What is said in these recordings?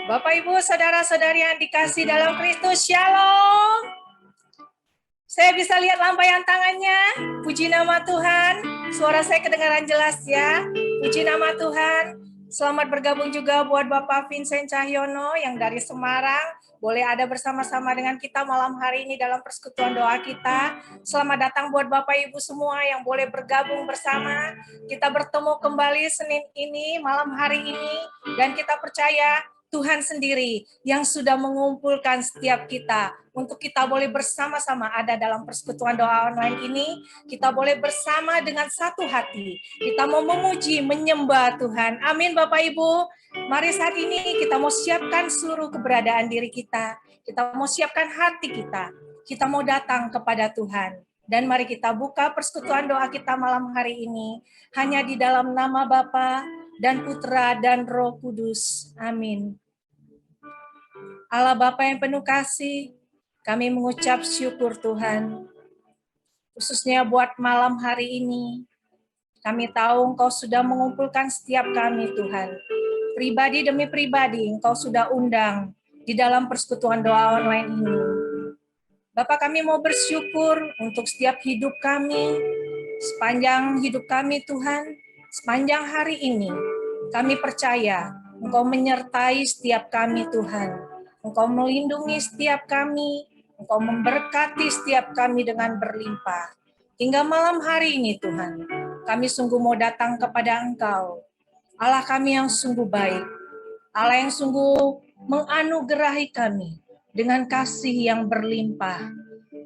Bapak, Ibu, saudara-saudari yang dikasih dalam Kristus, Shalom. Saya bisa lihat lambaian tangannya. Puji nama Tuhan. Suara saya kedengaran jelas ya. Puji nama Tuhan. Selamat bergabung juga buat Bapak Vincent Cahyono yang dari Semarang. Boleh ada bersama-sama dengan kita malam hari ini dalam persekutuan doa kita. Selamat datang buat Bapak Ibu semua yang boleh bergabung bersama. Kita bertemu kembali Senin ini, malam hari ini. Dan kita percaya Tuhan sendiri yang sudah mengumpulkan setiap kita untuk kita boleh bersama-sama ada dalam persekutuan doa online ini. Kita boleh bersama dengan satu hati. Kita mau memuji, menyembah Tuhan. Amin Bapak Ibu. Mari saat ini kita mau siapkan seluruh keberadaan diri kita. Kita mau siapkan hati kita. Kita mau datang kepada Tuhan. Dan mari kita buka persekutuan doa kita malam hari ini. Hanya di dalam nama Bapa dan Putra dan Roh Kudus. Amin. Allah Bapa yang penuh kasih, kami mengucap syukur Tuhan. Khususnya buat malam hari ini, kami tahu Engkau sudah mengumpulkan setiap kami Tuhan. Pribadi demi pribadi Engkau sudah undang di dalam persekutuan doa online ini. Bapak, kami mau bersyukur untuk setiap hidup kami, sepanjang hidup kami Tuhan, sepanjang hari ini. Kami percaya Engkau menyertai setiap kami Tuhan. Engkau melindungi setiap kami, Engkau memberkati setiap kami dengan berlimpah. Hingga malam hari ini Tuhan, kami sungguh mau datang kepada Engkau. Allah kami yang sungguh baik, Allah yang sungguh menganugerahi kami dengan kasih yang berlimpah.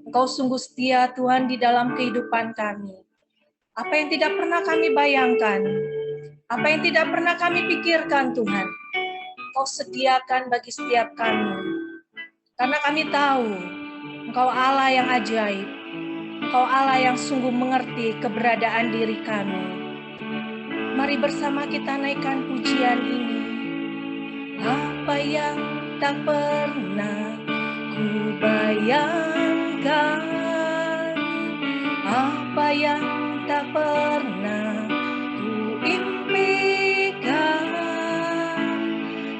Engkau sungguh setia Tuhan di dalam kehidupan kami. Apa yang tidak pernah kami bayangkan, apa yang tidak pernah kami pikirkan Tuhan, Engkau sediakan bagi setiap kami. Karena kami tahu, Engkau Allah yang ajaib. Engkau Allah yang sungguh mengerti keberadaan diri kami. Mari bersama kita naikkan pujian ini. Apa yang tak pernah ku bayangkan, apa yang tak pernah ku impikan,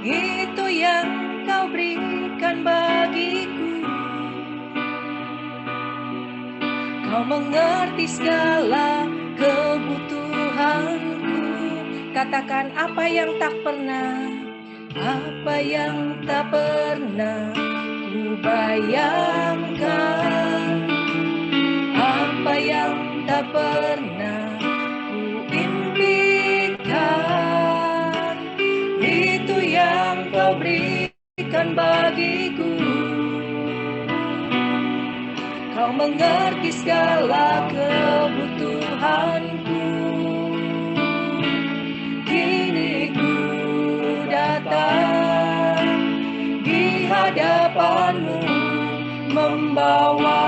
itu yang Kau berikan bagiku. Kau mengerti segala kebutuhanku. Katakan apa yang tak pernah, apa yang tak pernah ku bayangkan, apa yang tak pernah ku impikan, itu yang Kau berikan bagiku. Kau mengerti segala kebutuhanku. Kini ku datang di hadapan-Mu, membawa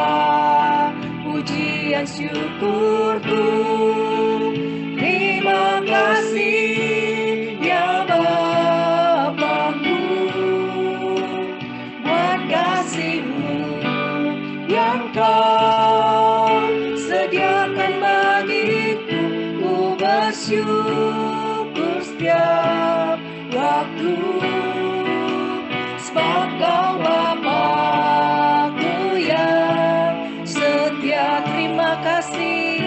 pujian syukurku. Terima kasih ya Bapa-Ku, buat kasih-Mu yang Kau sediakan bagiku. Ku bersyukur setiap waktu, sebab Kau Bapa-Ku yang setia. Terima kasih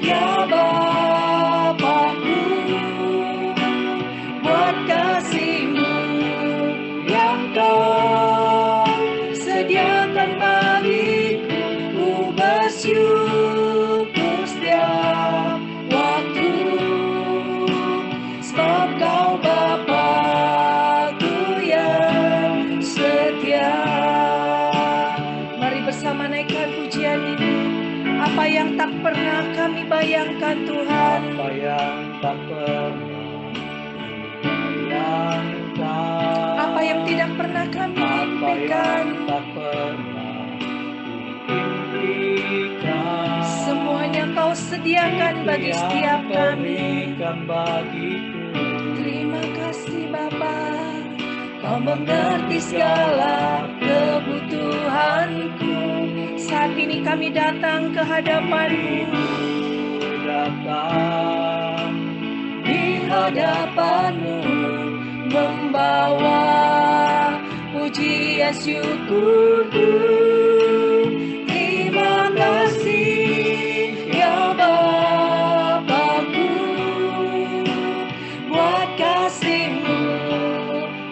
ya Bapa-Ku, buat kasih-Mu yang Kau sediakan bagiku. Ku bersyukur setiap waktu, sebab Kau Bapa-Ku yang setia. Mari bersama naikkan pujian ini. Apa yang tak pernah kami bayangkan Tuhan, apa yang tak pernah bayangkan, apa yang tidak pernah kami apa impikan, yang tak pernah impikan, semuanya Kau sediakan bagi setiap kami. bagiku. Terima kasih Bapa, Kau mengerti segala kebutuhanku. Saat ini kami datang ke hadapan-Mu, Datang di hadapan-Mu, pujian syukurku. Terima kasih ya Bapakku, buat kasih-Mu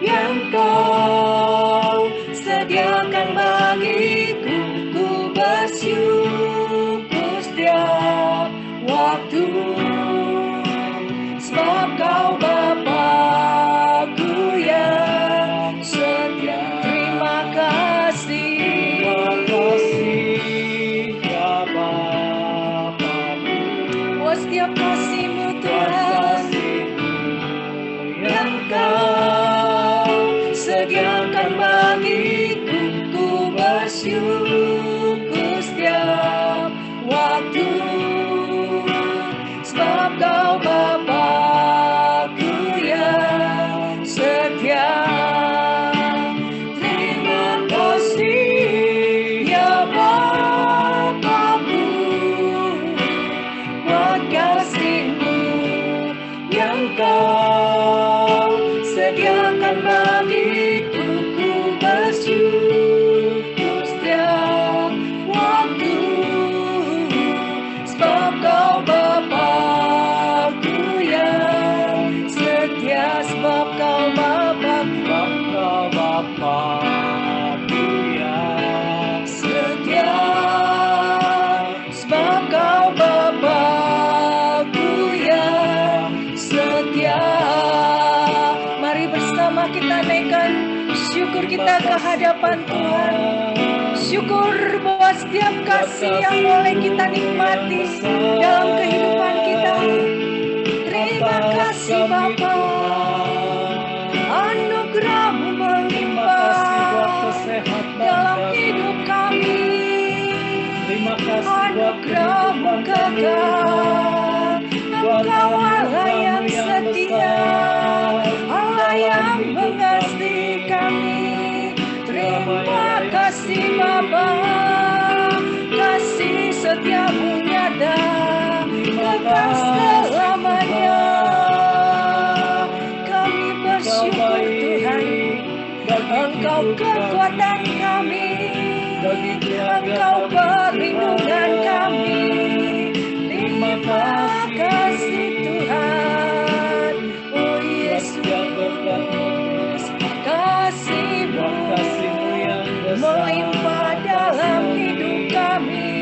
yang Kau sediakan bagiku. Ku bersyukur setiap waktu, sebab Kau Bapakku yang setia. Terima kasih ya Bapakku, buat setiap kasih-Mu Tuhan, yang Kau sediakan bagiku. Ku bersyukur setiap waktu, sebab Kau Bapakku yang setia. Terima kasih ya Bapakku, buat kasih-Mu yang Kau sediakan bagiku. Ku bersyukur setiap waktu, sebab Kau Bapakku yang setia. Sebab Kau Bapakku yang setia, sebab Kau Bapakku yang setia. Mari bersama kita naikkan syukur kita ke hadapan Tuhan. Syukur buat setiap kasih yang boleh kita nikmati dalam kehidupan kita. Terima kasih Bapa, anugerah-Mu melimpah dalam hidup kami. Terima kasih buat Anugerah-Mu kekal, Engkau Allah yang setia, Allah yang mengasihi kami. Terima kasih Bapa, kasih setia-Mu nyata, kekal selamanya. Kami bersyukur Tuhan, Engkau kekuatan kami, Engkau perlindungan kami. Terima kasih Tuhan, oh Yesus, kasih-Mu melimpah dalam hidup kami.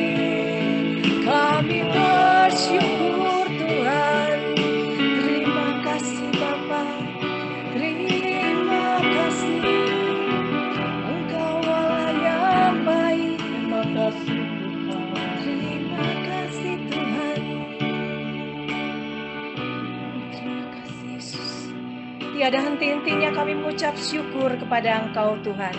Kami bersyukur Tuhan. Terima kasih Bapa, terima kasih, Engkau Allah yang baik. Terima kasih Tuhan. Terima kasih Tuhan. Terima kasih Yesus. Tiada henti-hentinya kami mengucap syukur kepada Engkau Tuhan.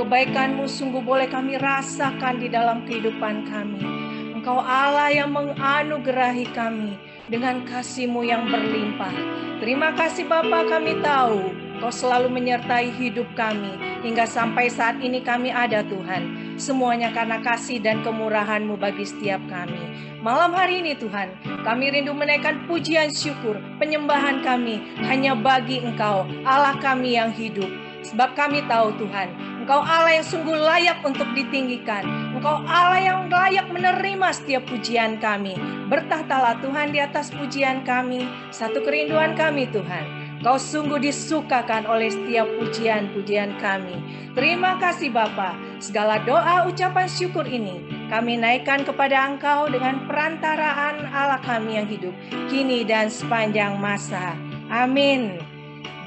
Kebaikan-Mu sungguh boleh kami rasakan di dalam kehidupan kami. Engkau Allah yang menganugerahi kami dengan kasih-Mu yang berlimpah. Terima kasih Bapa, kami tahu Kau selalu menyertai hidup kami hingga sampai saat ini kami ada Tuhan. Semuanya karena kasih dan kemurahan-Mu bagi setiap kami. Malam hari ini Tuhan, kami rindu menaikkan pujian syukur, penyembahan kami hanya bagi Engkau, Allah kami yang hidup. Sebab kami tahu Tuhan, Engkau Allah yang sungguh layak untuk ditinggikan. Engkau Allah yang layak menerima setiap pujian kami. Bertahtalah Tuhan di atas pujian kami. Satu kerinduan kami Tuhan, Kau sungguh disukakan oleh setiap pujian-pujian kami. Terima kasih Bapa. Segala doa ucapan syukur ini kami naikkan kepada Engkau dengan perantaraan Allah kami yang hidup, kini dan sepanjang masa. Amin.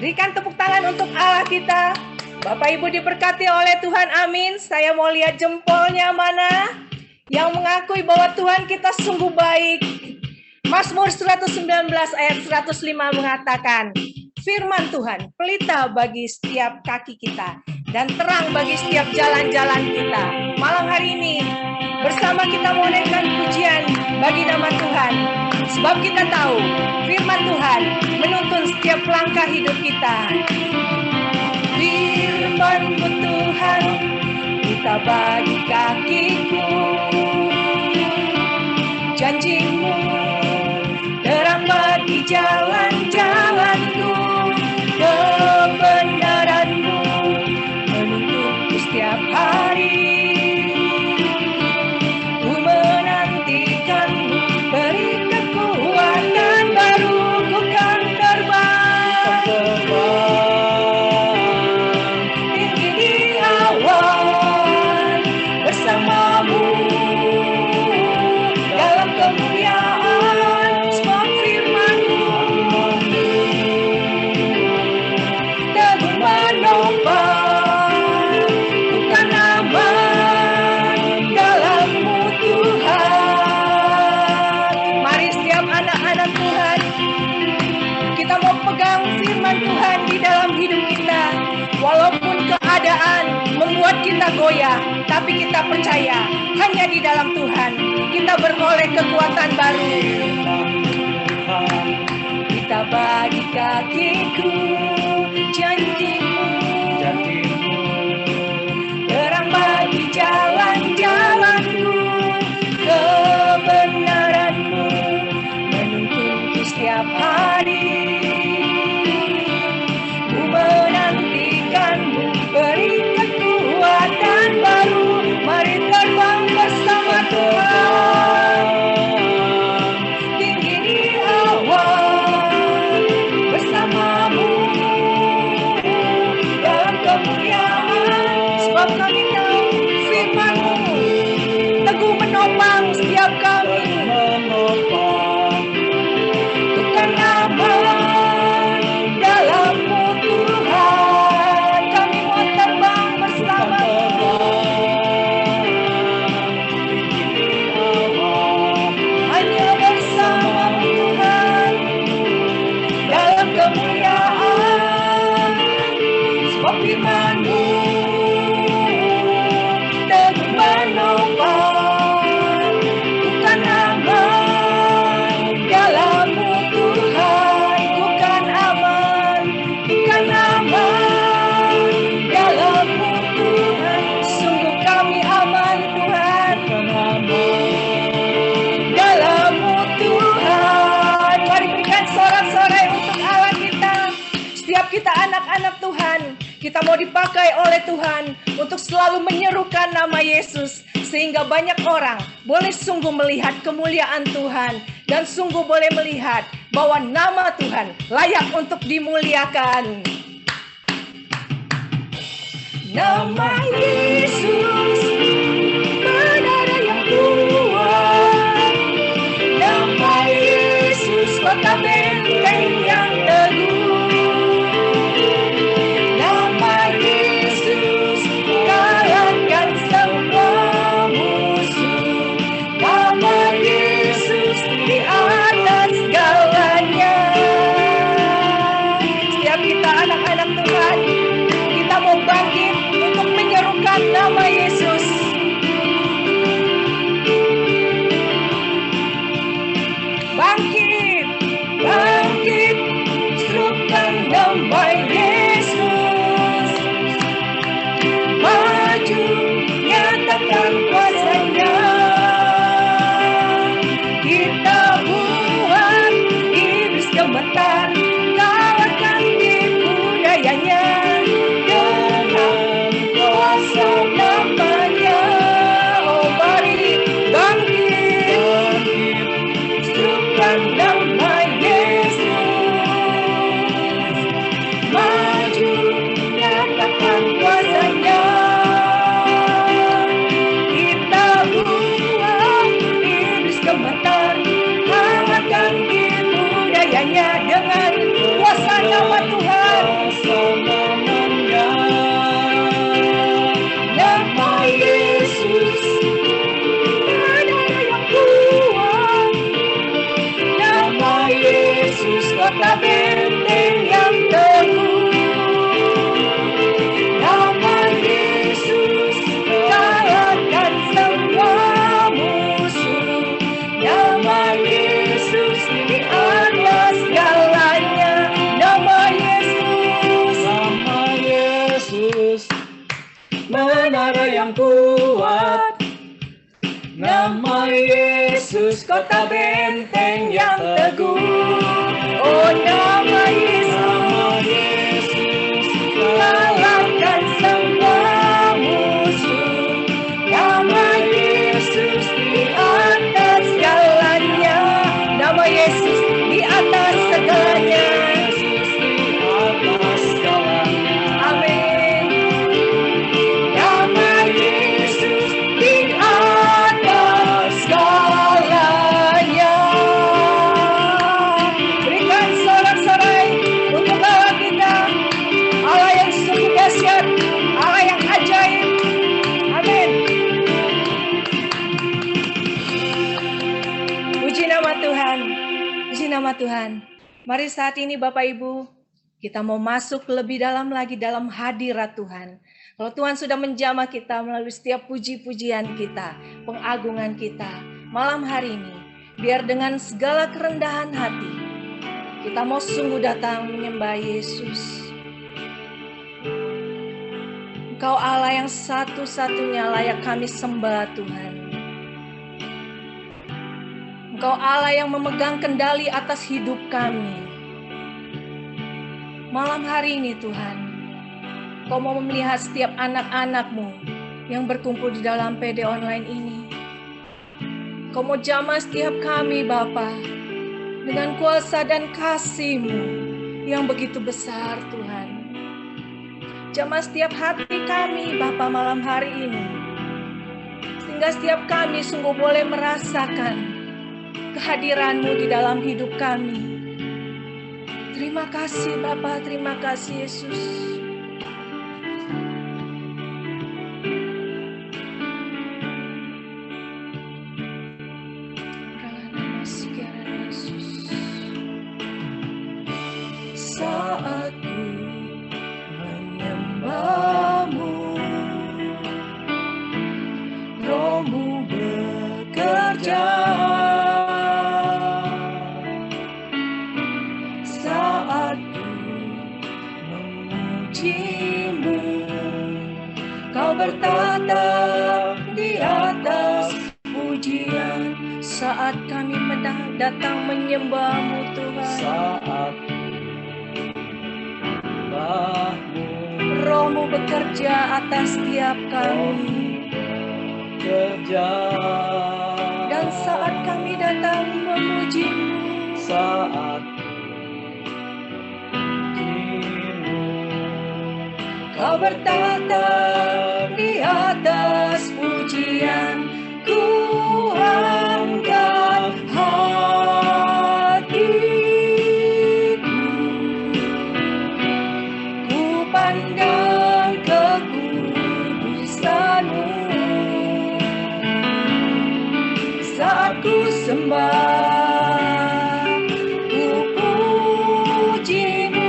Berikan tepuk tangan untuk Allah kita. Bapak Ibu diberkati oleh Tuhan, amin. Saya mau lihat jempolnya mana yang mengakui bahwa Tuhan kita sungguh baik. Mazmur 119 ayat 105 mengatakan, firman Tuhan, pelita bagi setiap kaki kita dan terang bagi setiap jalan-jalan kita. Malam hari ini bersama kita menaikkan pujian bagi nama Tuhan. Sebab kita tahu firman Tuhan menuntun setiap langkah hidup kita. Firman-Mu Tuhan, kita bagi kakiku. Janji-Mu terang bagi jalan-jalanku. Kebenaran-Mu menuntunku kemuliaan, sebab firman-Mu teguh menopang, bukan aman dalam-Mu Tuhan. Mari setiap anak-anak Tuhan, kita mau pegang firman Tuhan di dalam hidup kita. Walaupun keadaan membuat kita goyah, tapi kita percaya hanya di dalam Tuhan kita beroleh kekuatan baru. Kita bagi kakiku janji-Mu, terang bagi jalan-jalanku, kebenaran-Mu menuntunku setiap hari. Ku menantikan-Mu, beri kekuatan baru. Mari terbang bersama Tuhan, tinggi di awan, bersama-Mu dalam kemuliaan. Sebab kami tahu firman-Mu teguh menopang setiap kami, bukan aman dalam-Mu Tuhan. Kami mau terbang bersama-Mu, hanya bersama-Mu Tuhan dalam kemuliaan. Sebab firman-Mu teguh menopang, bukan aman dalam-Mu Tuhan. Bukan aman dalam-Mu Tuhan. Sungguh kami aman Tuhan, dalam-Mu Tuhan. Mari berikan sorak-sorai untuk Allah kita. Setiap kita anak-anak Tuhan, kita mau dipakai oleh Tuhan untuk selalu menyerukan nama Yesus, sehingga banyak orang boleh sungguh melihat kemuliaan Tuhan, dan sungguh boleh melihat bahwa nama Tuhan layak untuk dimuliakan. Nama Yesus menara yang kuat, nama Yesus kota benteng yang teguh. Nama Yesus kalahkan semua musuh. Nama Yesus di atas segalanya. Setiap kita anak-anak Tuhan, kita mau bangkit untuk menyerukan nama Yesus. Bangkit, bangkit, serukan nama Yesus. Maju, nyatakan kuasa-Nya. Kita buat iblis gemetar, kalahkan tipu dayanya dengan kuasa nama-Nya. Oh mari bangkit, serukan nama Yesus. Maju, nyatakan kuasa-Nya. Kita buat iblis gemetar, kalahkan tipu dayanya dengan kuasa nama Tuhan. Nama Yesus menara yang kuat, nama Yesus kota benteng yang teguh. Nama Yesus kalahkan semua musuh. Nama Yesus di atas segalanya. Nama Yesus menara yang kuat, nama Yesus kota benteng yang teguh. Oh nama Yesus kalahkan semua musuh. Nama Yesus di atas segalanya. Nama Yesus di atas segalanya. Amin. Nama Yesus di atas segalanya. nama Tuhan. Puji nama Tuhan. Mari saat ini Bapak Ibu, kita mau masuk lebih dalam lagi dalam hadirat Tuhan. Kalau Tuhan sudah menjamah kita melalui setiap puji-pujian kita, pengagungan kita, malam hari ini, biar dengan segala kerendahan hati, kita mau sungguh datang menyembah Yesus. Engkau Allah yang satu-satunya layak kami sembah Tuhan. Engkau Allah yang memegang kendali atas hidup kami. Malam hari ini Tuhan, Kau mau melihat setiap anak-anak-Mu yang berkumpul di dalam PD online ini. Kau mau jamah setiap kami Bapa dengan kuasa dan kasih-Mu yang begitu besar Tuhan. Jamah setiap hati kami Bapa malam hari ini, sehingga setiap kami sungguh boleh merasakan kehadiran-Mu di dalam hidup kami. Terima kasih Bapa, terima kasih Yesus. Saat ku menyembah-Mu, Roh-Mu bekerja. Saat ku memuji-Mu, Kau bertata di atas pujian. Saat kami datang menyembah-Mu Tuhan, Saat Roh-Mu bekerja atas setiap kami. kerja. Dan saat kami datang memuji-Mu, Saat Kau bertata di atas pujian. Ku angkat hatiku, ku pandang kekudusan-Mu. Saat ku sembah, ku puji-Mu,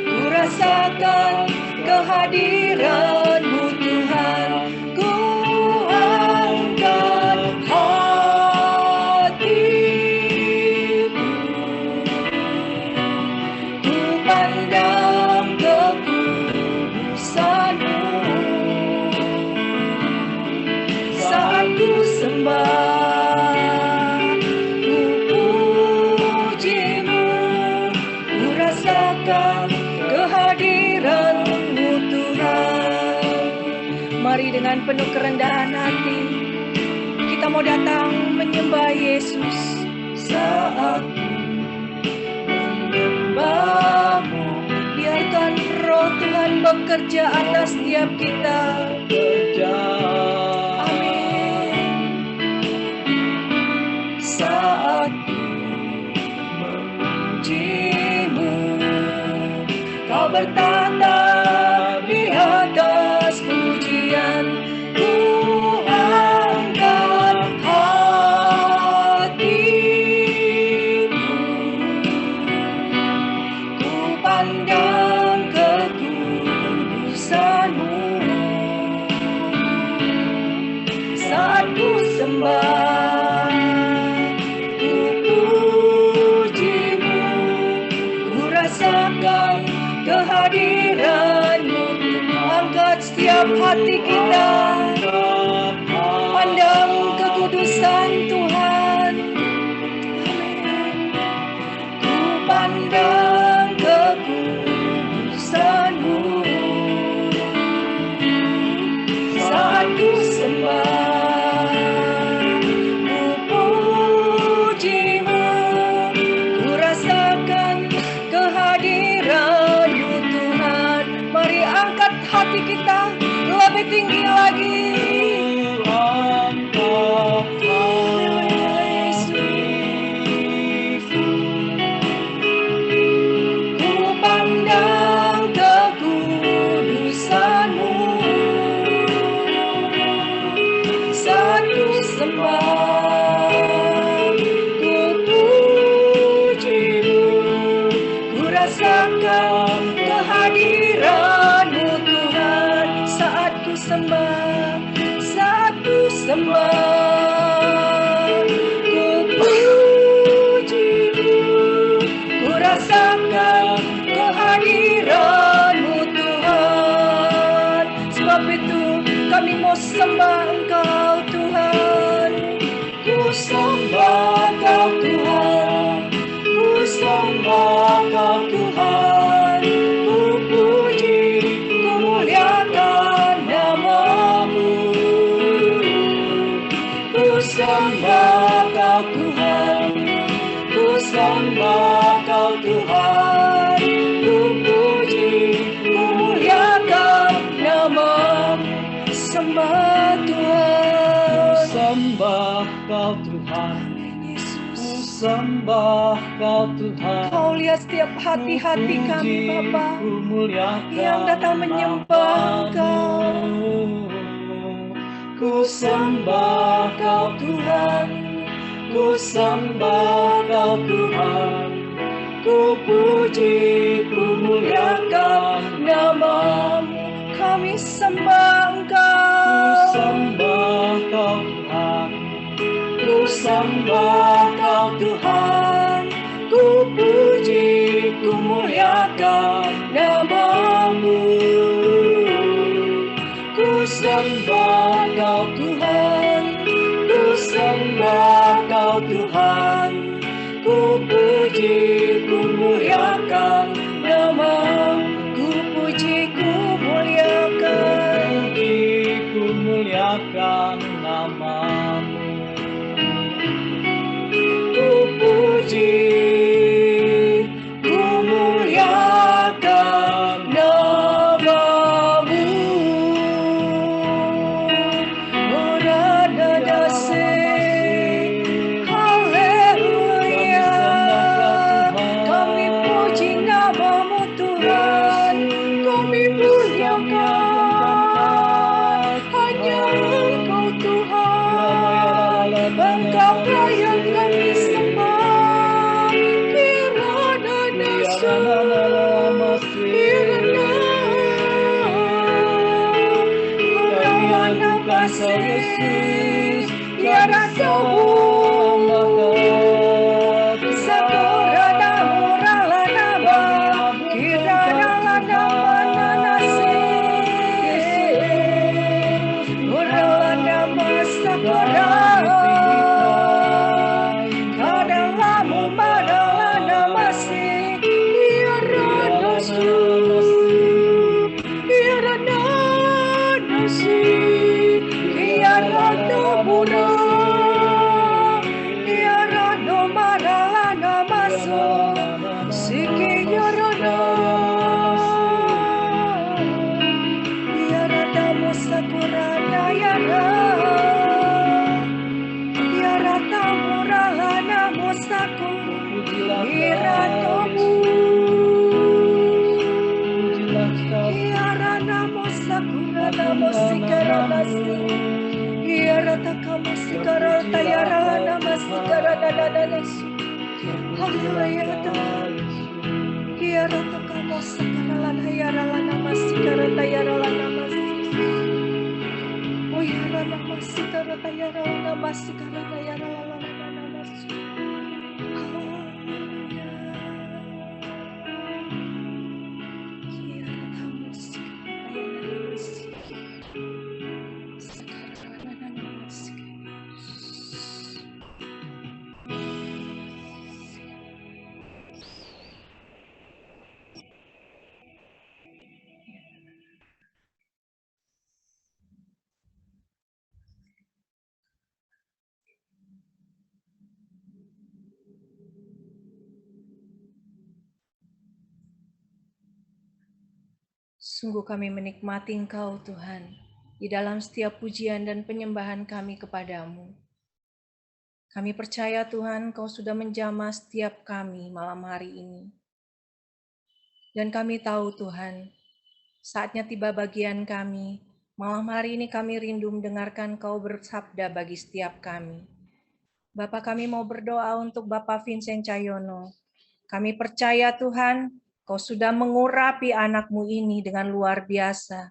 ku rasakan kehadiran-Mu Tuhan. Ku angkat hatiku, ku pandang kekudusan-Mu. Saat ku sembah, ku puji-Mu, ku rasakan kehadiran-Mu Tuhan. Mari dengan penuh kerendahan hati, kita mau datang menyembah Yesus. Saat menyembah-Mu, biarkan Roh Tuhan bekerja atas setiap kita. kerja. Amin. Saat memuji-Mu, Kau bertata di atas pujian. Ku angkat hatiku, ku pandang kekudusan-Mu. Saat ku sembah, ku puji-Mu, ku rasakan kehadiran-Mu. Angkat setiap hati kita, pandang kekudusan Tuhan. Amin. Ku pandang kekudusan-Mu. Saat ku sembah, ku puji-Mu, ku rasakan kehadiran-Mu Tuhan. Mari angkat hati kita lebih tinggi lagi. sembah Kau Tuhan, ku puji, ku muliakan nama-Mu. Sembah Tuhan. Sembah Kau Tuhan, ku sembah Kau Tuhan. Kau lihat setiap hati-hati kami, Bapa, yang datang menyembah Engkau. Ku sembah Kau Tuhan, ku sembah Kau Tuhan, ku puji, ku muliakan nama-Mu. Kami sembah Engkau. Ku sembah Kau Tuhan, ku sembah Kau Tuhan, ku puji, ku muliakan nama-Mu. Ku sembah Kau Tuhan, ku sembah Kau Tuhan, ku puji, ku muliakan nama-Mu. Ku puji, ku muliakan. Ku muliakan nama-Mu. Ku puji, ku muliakan nama-Mu. Ora dadase, haleluya. Kami puji nama-Mu Tuhan, kami muliakan. Hanya Engkau Tuhan, Engkau yang kami sembah. Kirana nasu, kirana. Ora nabase, kirana tahu. Sakura namura la nama, kirana la nama nanase. Ora la nama sakura. Kadalamu madala namase, kirana su, kirana nasu, kirana tabura, kirana madala namaso, sikirana, kirana musakura dayara, kirana murala namusaku, kiratomu. Iara namos sakura namos sikara nasi. Iara takamo sikara tayara namas sikara nananas. Haleluya Tuhan. Iara takamo sikara lana iara lana mas sikara tayara lana mas. Oh iara namas sikara tayara lana mas sikara tayara lana namas. Haleluya. Sungguh kami menikmati Engkau Tuhan, di dalam setiap pujian dan penyembahan kami kepadamu. Kami percaya Tuhan, Kau sudah menjamah setiap kami malam hari ini. Dan kami tahu Tuhan, saatnya tiba bagian kami, malam hari ini kami rindu mendengarkan Kau bersabda bagi setiap kami. Bapa, kami mau berdoa untuk Bapak Vincent Cahyono. Kami percaya Tuhan, Kau sudah mengurapi anak-Mu ini dengan luar biasa.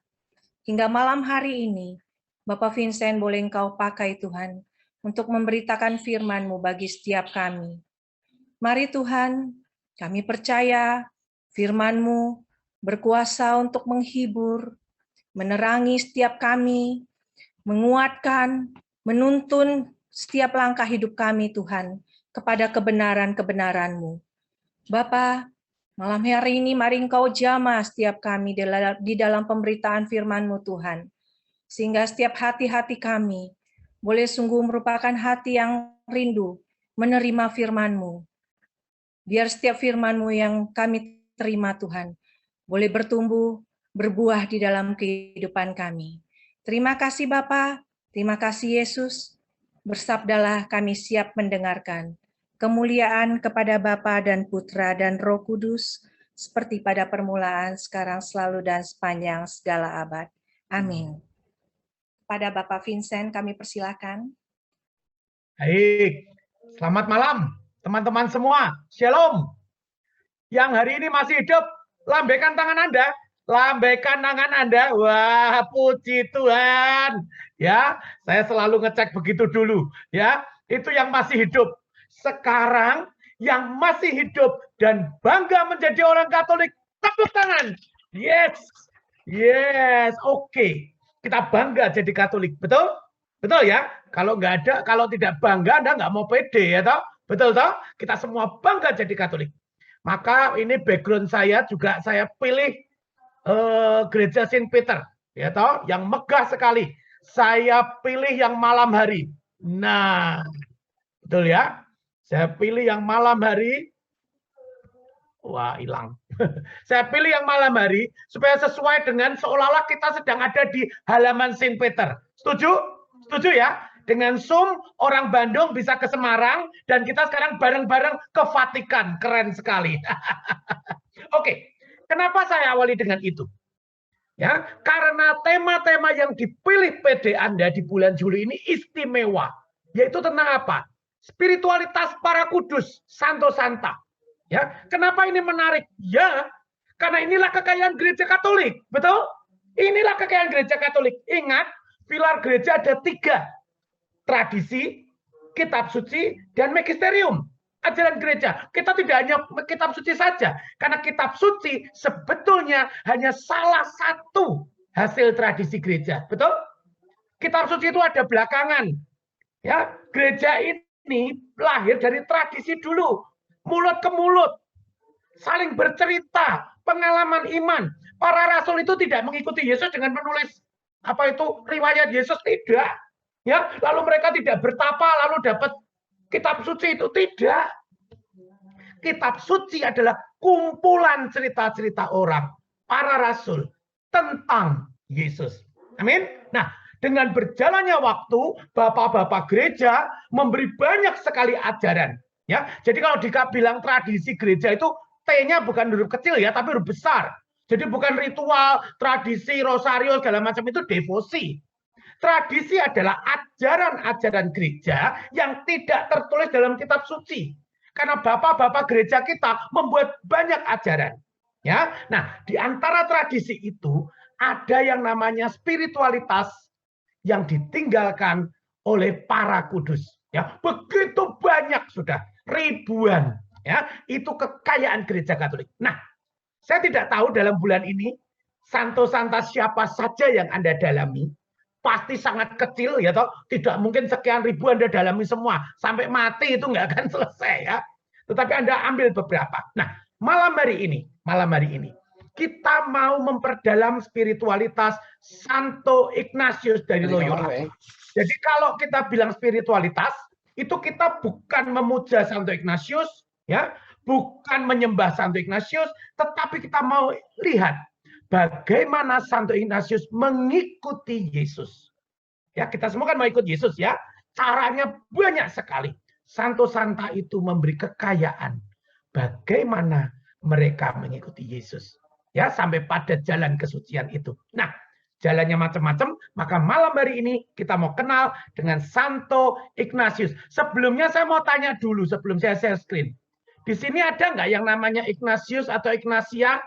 Hingga malam hari ini, Bapak Vincent boleh Engkau pakai Tuhan, untuk memberitakan firman-Mu bagi setiap kami. Mari Tuhan, kami percaya firman-Mu berkuasa untuk menghibur, menerangi setiap kami, menguatkan, menuntun setiap langkah hidup kami Tuhan, kepada kebenaran-kebenaran-Mu. Bapa, malam hari ini mari Engkau jamah setiap kami di dalam pemberitaan firman-Mu Tuhan. Sehingga setiap hati-hati kami boleh sungguh merupakan hati yang rindu menerima firman-Mu. Biar setiap firman-Mu yang kami terima Tuhan, boleh bertumbuh, berbuah di dalam kehidupan kami. Terima kasih Bapa, terima kasih Yesus. Bersabdalah kami siap mendengarkan. Kemuliaan kepada Bapa dan Putra dan Roh Kudus, seperti pada permulaan, sekarang, selalu, dan sepanjang segala abad. Amin. Pada Bapak Vincent kami persilakan. Baik, selamat malam teman-teman semua. Shalom. Yang hari ini masih hidup, lambaikan tangan Anda. Lambaikan tangan Anda. Wah, puji Tuhan. Ya, saya selalu ngecek begitu dulu. Ya, itu yang masih hidup. Sekarang yang masih hidup dan bangga menjadi orang Katolik, tepuk tangan. Yes, yes, oke. Kita bangga jadi Katolik, betul? Betul ya? Kalau nggak ada, kalau tidak bangga, Anda nggak mau pede, ya toh? Betul toh? Kita semua bangga jadi Katolik. Maka ini background saya juga saya pilih gereja Saint Peter, ya toh, yang megah sekali. Saya pilih yang malam hari. Nah, betul ya? Saya pilih yang malam hari. Wah, hilang. Saya pilih yang malam hari supaya sesuai dengan seolah-olah kita sedang ada di halaman Saint Peter. Setuju? Setuju ya? Dengan Zoom, orang Bandung bisa ke Semarang, dan kita sekarang bareng-bareng ke Vatikan. Keren sekali. Oke, kenapa saya awali dengan itu? Ya, karena tema-tema yang dipilih PD Anda di bulan Juli ini istimewa. Yaitu tentang apa? Spiritualitas para kudus, Santo Santa. Ya, kenapa ini menarik? Ya, karena inilah kekayaan gereja Katolik. Betul? Inilah kekayaan gereja Katolik. Ingat, pilar gereja ada 3. Tradisi, kitab suci, dan magisterium. Ajaran gereja. Kita tidak hanya kitab suci saja. Karena kitab suci sebetulnya hanya salah satu hasil tradisi gereja. Betul? Kitab suci itu ada belakangan. Ya, gereja ini lahir dari tradisi dulu. Mulut ke mulut. Saling bercerita. Pengalaman iman. Para rasul itu tidak mengikuti Yesus dengan menulis riwayat Yesus, tidak. Ya, lalu mereka tidak bertapa lalu dapat kitab suci, itu tidak. Kitab suci adalah kumpulan cerita-cerita orang, para rasul tentang Yesus. Amin. Nah, dengan berjalannya waktu, bapak-bapak gereja memberi banyak sekali ajaran. Ya, jadi kalau bilang tradisi gereja itu T-nya bukan huruf kecil ya, tapi huruf besar. Jadi bukan ritual, tradisi, rosario segala macam, itu devosi. Tradisi adalah ajaran-ajaran gereja yang tidak tertulis dalam kitab suci. Karena bapak-bapak gereja kita membuat banyak ajaran. Ya, nah di antara tradisi itu ada yang namanya spiritualitas yang ditinggalkan oleh para kudus. Ya, begitu banyak sudah, ribuan. Ya, itu kekayaan gereja Katolik. Nah, saya tidak tahu dalam bulan ini Santo Santa siapa saja yang Anda dalami. Pasti sangat kecil ya toh, tidak mungkin sekian ribu Anda dalami semua, sampai mati itu nggak akan selesai ya. Tetapi Anda ambil beberapa. Nah, malam hari ini kita mau memperdalam spiritualitas Santo Ignatius dari Loyola. Jadi kalau kita bilang spiritualitas, itu kita bukan memuja Santo Ignatius, ya, bukan menyembah Santo Ignatius, tetapi kita mau lihat bagaimana Santo Ignatius mengikuti Yesus. Ya, kita semua kan mau ikut Yesus ya. Caranya banyak sekali. Santo Santa itu memberi kekayaan bagaimana mereka mengikuti Yesus. Ya, sampai pada jalan kesucian itu. Nah, jalannya macam-macam, maka malam hari ini kita mau kenal dengan Santo Ignatius. Sebelumnya saya mau tanya dulu sebelum saya share screen. Di sini ada nggak yang namanya Ignatius atau Ignatia?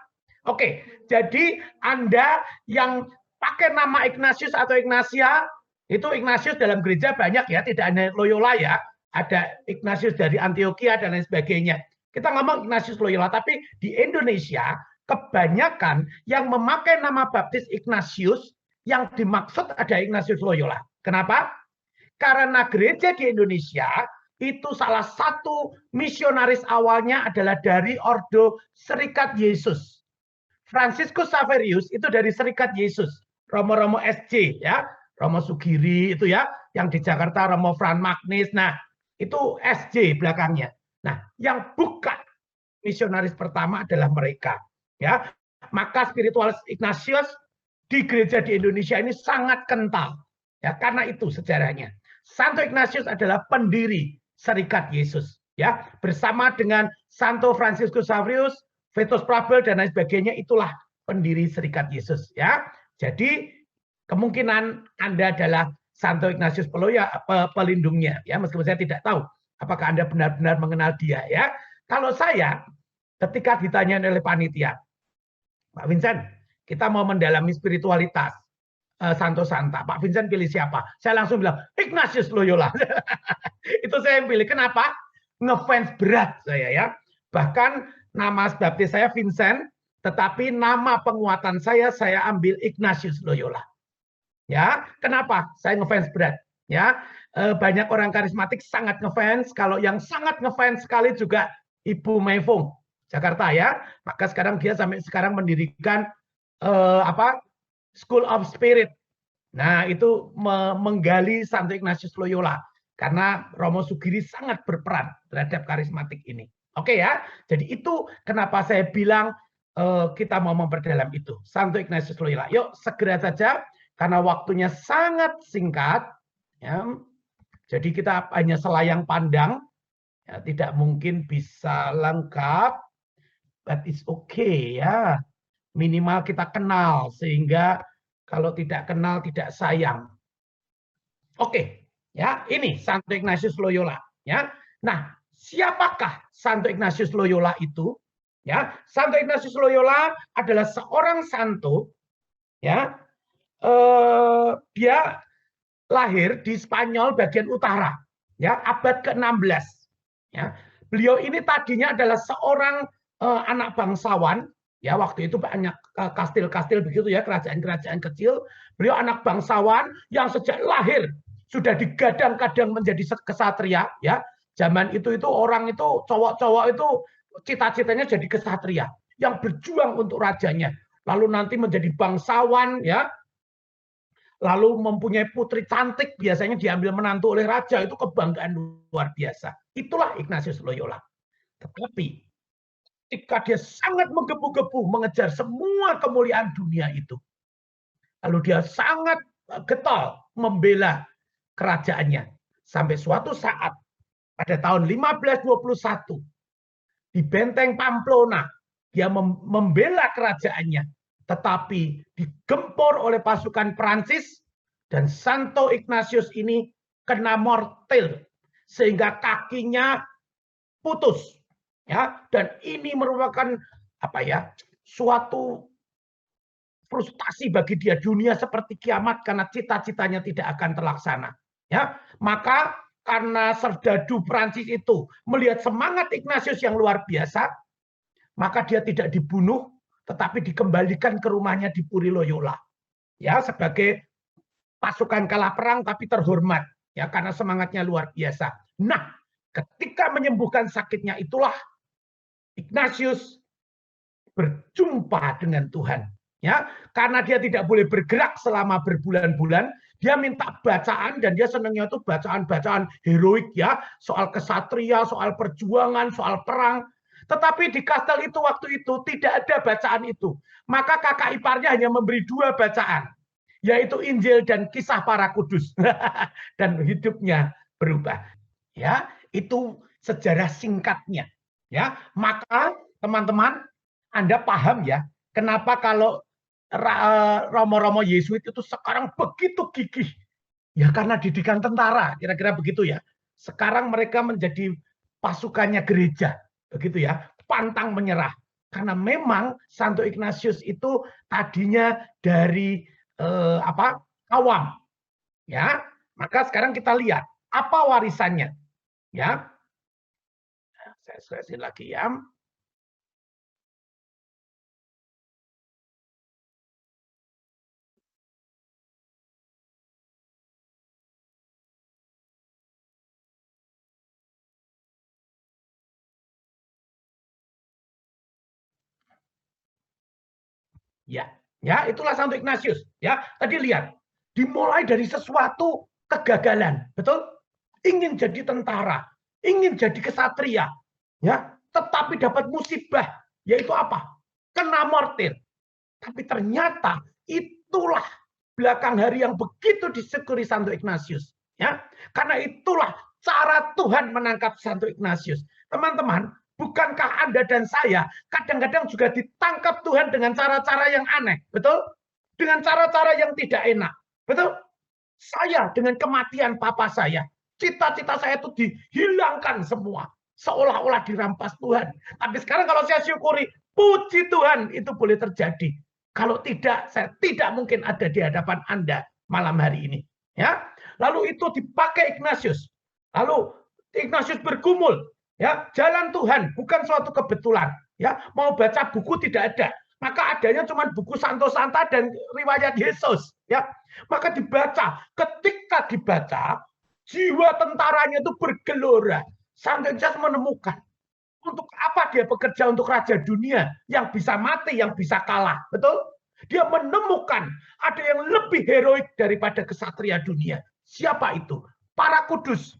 Oke, jadi Anda yang pakai nama Ignatius atau Ignatia, itu Ignatius dalam gereja banyak ya, tidak hanya Loyola ya. Ada Ignatius dari Antioquia dan lain sebagainya. Kita ngomong Ignatius Loyola, tapi di Indonesia kebanyakan yang memakai nama baptis Ignatius, yang dimaksud ada Ignatius Loyola. Kenapa? Karena gereja di Indonesia itu salah satu misionaris awalnya adalah dari Ordo Serikat Yesus. Franciscus Xaverius itu dari Serikat Yesus. Romo-romo SJ ya, Romo Sugiri itu ya, yang di Jakarta Romo Fran Magnis. Nah, itu SJ belakangnya. Nah, yang bukan misionaris pertama adalah mereka. Ya, maka spiritualis Ignatius di gereja di Indonesia ini sangat kental. Ya, karena itu sejarahnya. Santo Ignatius adalah pendiri Serikat Yesus. Ya, bersama dengan Santo Franciscus Xaverius, Vitus Prabel dan lain sebagainya, itulah pendiri Serikat Yesus. Ya, jadi kemungkinan Anda adalah Santo Ignatius pelindungnya. Ya, meskipun saya tidak tahu apakah Anda benar-benar mengenal dia. Ya, kalau saya ketika ditanya oleh panitia, Pak Vincent, kita mau mendalami spiritualitas Santo Santa. Pak Vincent pilih siapa? Saya langsung bilang Ignatius Loyola. Itu saya yang pilih. Kenapa? Ngefans berat saya ya. Bahkan nama baptis saya Vincent, tetapi nama penguatan saya ambil Ignatius Loyola. Ya, kenapa? Saya ngefans berat. Ya, banyak orang karismatik sangat ngefans. Kalau yang sangat ngefans sekali juga Ibu Meifung Jakarta ya. Maka sekarang dia sampai sekarang mendirikan School of Spirit. Nah, itu menggali Santo Ignatius Loyola karena Romo Sugiri sangat berperan terhadap karismatik ini. Oke ya. Jadi itu kenapa saya bilang kita mau memperdalam itu. Santo Ignatius Loyola. Yuk segera saja karena waktunya sangat singkat. Ya. Jadi kita hanya selayang pandang. Ya, tidak mungkin bisa lengkap. But it's okay ya. Minimal kita kenal sehingga kalau tidak kenal tidak sayang. Oke, ya ini Santo Ignatius Loyola. Ya, nah siapakah Santo Ignatius Loyola itu? Ya, Santo Ignatius Loyola adalah seorang santo. Ya, dia lahir di Spanyol bagian utara. Ya, abad ke-16. Ya, beliau ini tadinya adalah seorang anak bangsawan. Ya, waktu itu banyak kastil-kastil begitu ya, kerajaan-kerajaan kecil. Beliau anak bangsawan yang sejak lahir sudah digadang-gadang menjadi kesatria ya. Zaman itu orang itu cowok-cowok itu cita-citanya jadi kesatria yang berjuang untuk rajanya. Lalu nanti menjadi bangsawan ya. Lalu mempunyai putri cantik biasanya diambil menantu oleh raja, itu kebanggaan luar biasa. Itulah Ignatius Loyola. Tetapi ketika dia sangat menggebu-gebu mengejar semua kemuliaan dunia itu. Lalu dia sangat getol membela kerajaannya. Sampai suatu saat pada tahun 1521 di benteng Pamplona dia membela kerajaannya. Tetapi digempur oleh pasukan Prancis dan Santo Ignatius ini kena mortil sehingga kakinya putus. Ya, dan ini merupakan suatu frustasi bagi dia. Dunia seperti kiamat karena cita-citanya tidak akan terlaksana. Ya, maka karena serdadu Prancis itu melihat semangat Ignatius yang luar biasa, maka dia tidak dibunuh, tetapi dikembalikan ke rumahnya di Puri Loyola. Ya, sebagai pasukan kalah perang tapi terhormat. Ya, karena semangatnya luar biasa. Nah, ketika menyembuhkan sakitnya itulah Ignatius berjumpa dengan Tuhan. Ya, karena dia tidak boleh bergerak selama berbulan-bulan, dia minta bacaan dan dia senangnya itu bacaan-bacaan heroik ya, soal kesatria, soal perjuangan, soal perang. Tetapi di kastel itu waktu itu tidak ada bacaan itu. Maka kakak iparnya hanya memberi 2 bacaan, yaitu Injil dan Kisah Para Kudus. Dan hidupnya berubah. Ya, itu sejarah singkatnya. Ya, maka teman-teman Anda paham ya, kenapa kalau Romo-romo Yesuit itu sekarang begitu gigih. Ya karena didikan tentara, kira-kira begitu ya. Sekarang mereka menjadi pasukannya gereja, begitu ya, pantang menyerah. Karena memang Santo Ignatius itu tadinya dari awam. Ya, maka sekarang kita lihat apa warisannya. Ya. Saya selesai lagi ya. Ya, itulah Santo Ignatius. Ya, tadi lihat, dimulai dari sesuatu kegagalan, betul? Ingin jadi tentara, ingin jadi kesatria, ya. tetapi dapat musibah, yaitu apa? Kena mortir. Tapi ternyata itulah belakang hari yang begitu disyukuri Santo Ignatius. Ya, karena itulah cara Tuhan menangkap Santo Ignatius. Teman-teman, bukankah Anda dan saya kadang-kadang juga ditangkap Tuhan dengan cara-cara yang aneh, betul? Dengan cara-cara yang tidak enak, betul? Saya dengan kematian papa saya, cita-cita saya itu dihilangkan semua, seolah-olah dirampas Tuhan. Tapi sekarang kalau saya syukuri, puji Tuhan, itu boleh terjadi. Kalau tidak, saya tidak mungkin ada di hadapan Anda malam hari ini. Ya, lalu itu dipakai Ignatius. Lalu Ignatius bergumul. Ya, jalan Tuhan bukan suatu kebetulan. Ya, mau baca buku tidak ada. Maka adanya cuma buku Santo Santa dan riwayat Yesus. Ya, maka dibaca. Ketika dibaca, jiwa tentaranya itu bergelora. Santo Ignatius menemukan. Untuk apa dia bekerja untuk raja dunia yang bisa mati, yang bisa kalah, betul? Dia menemukan ada yang lebih heroik daripada kesatria dunia. Siapa itu? Para kudus.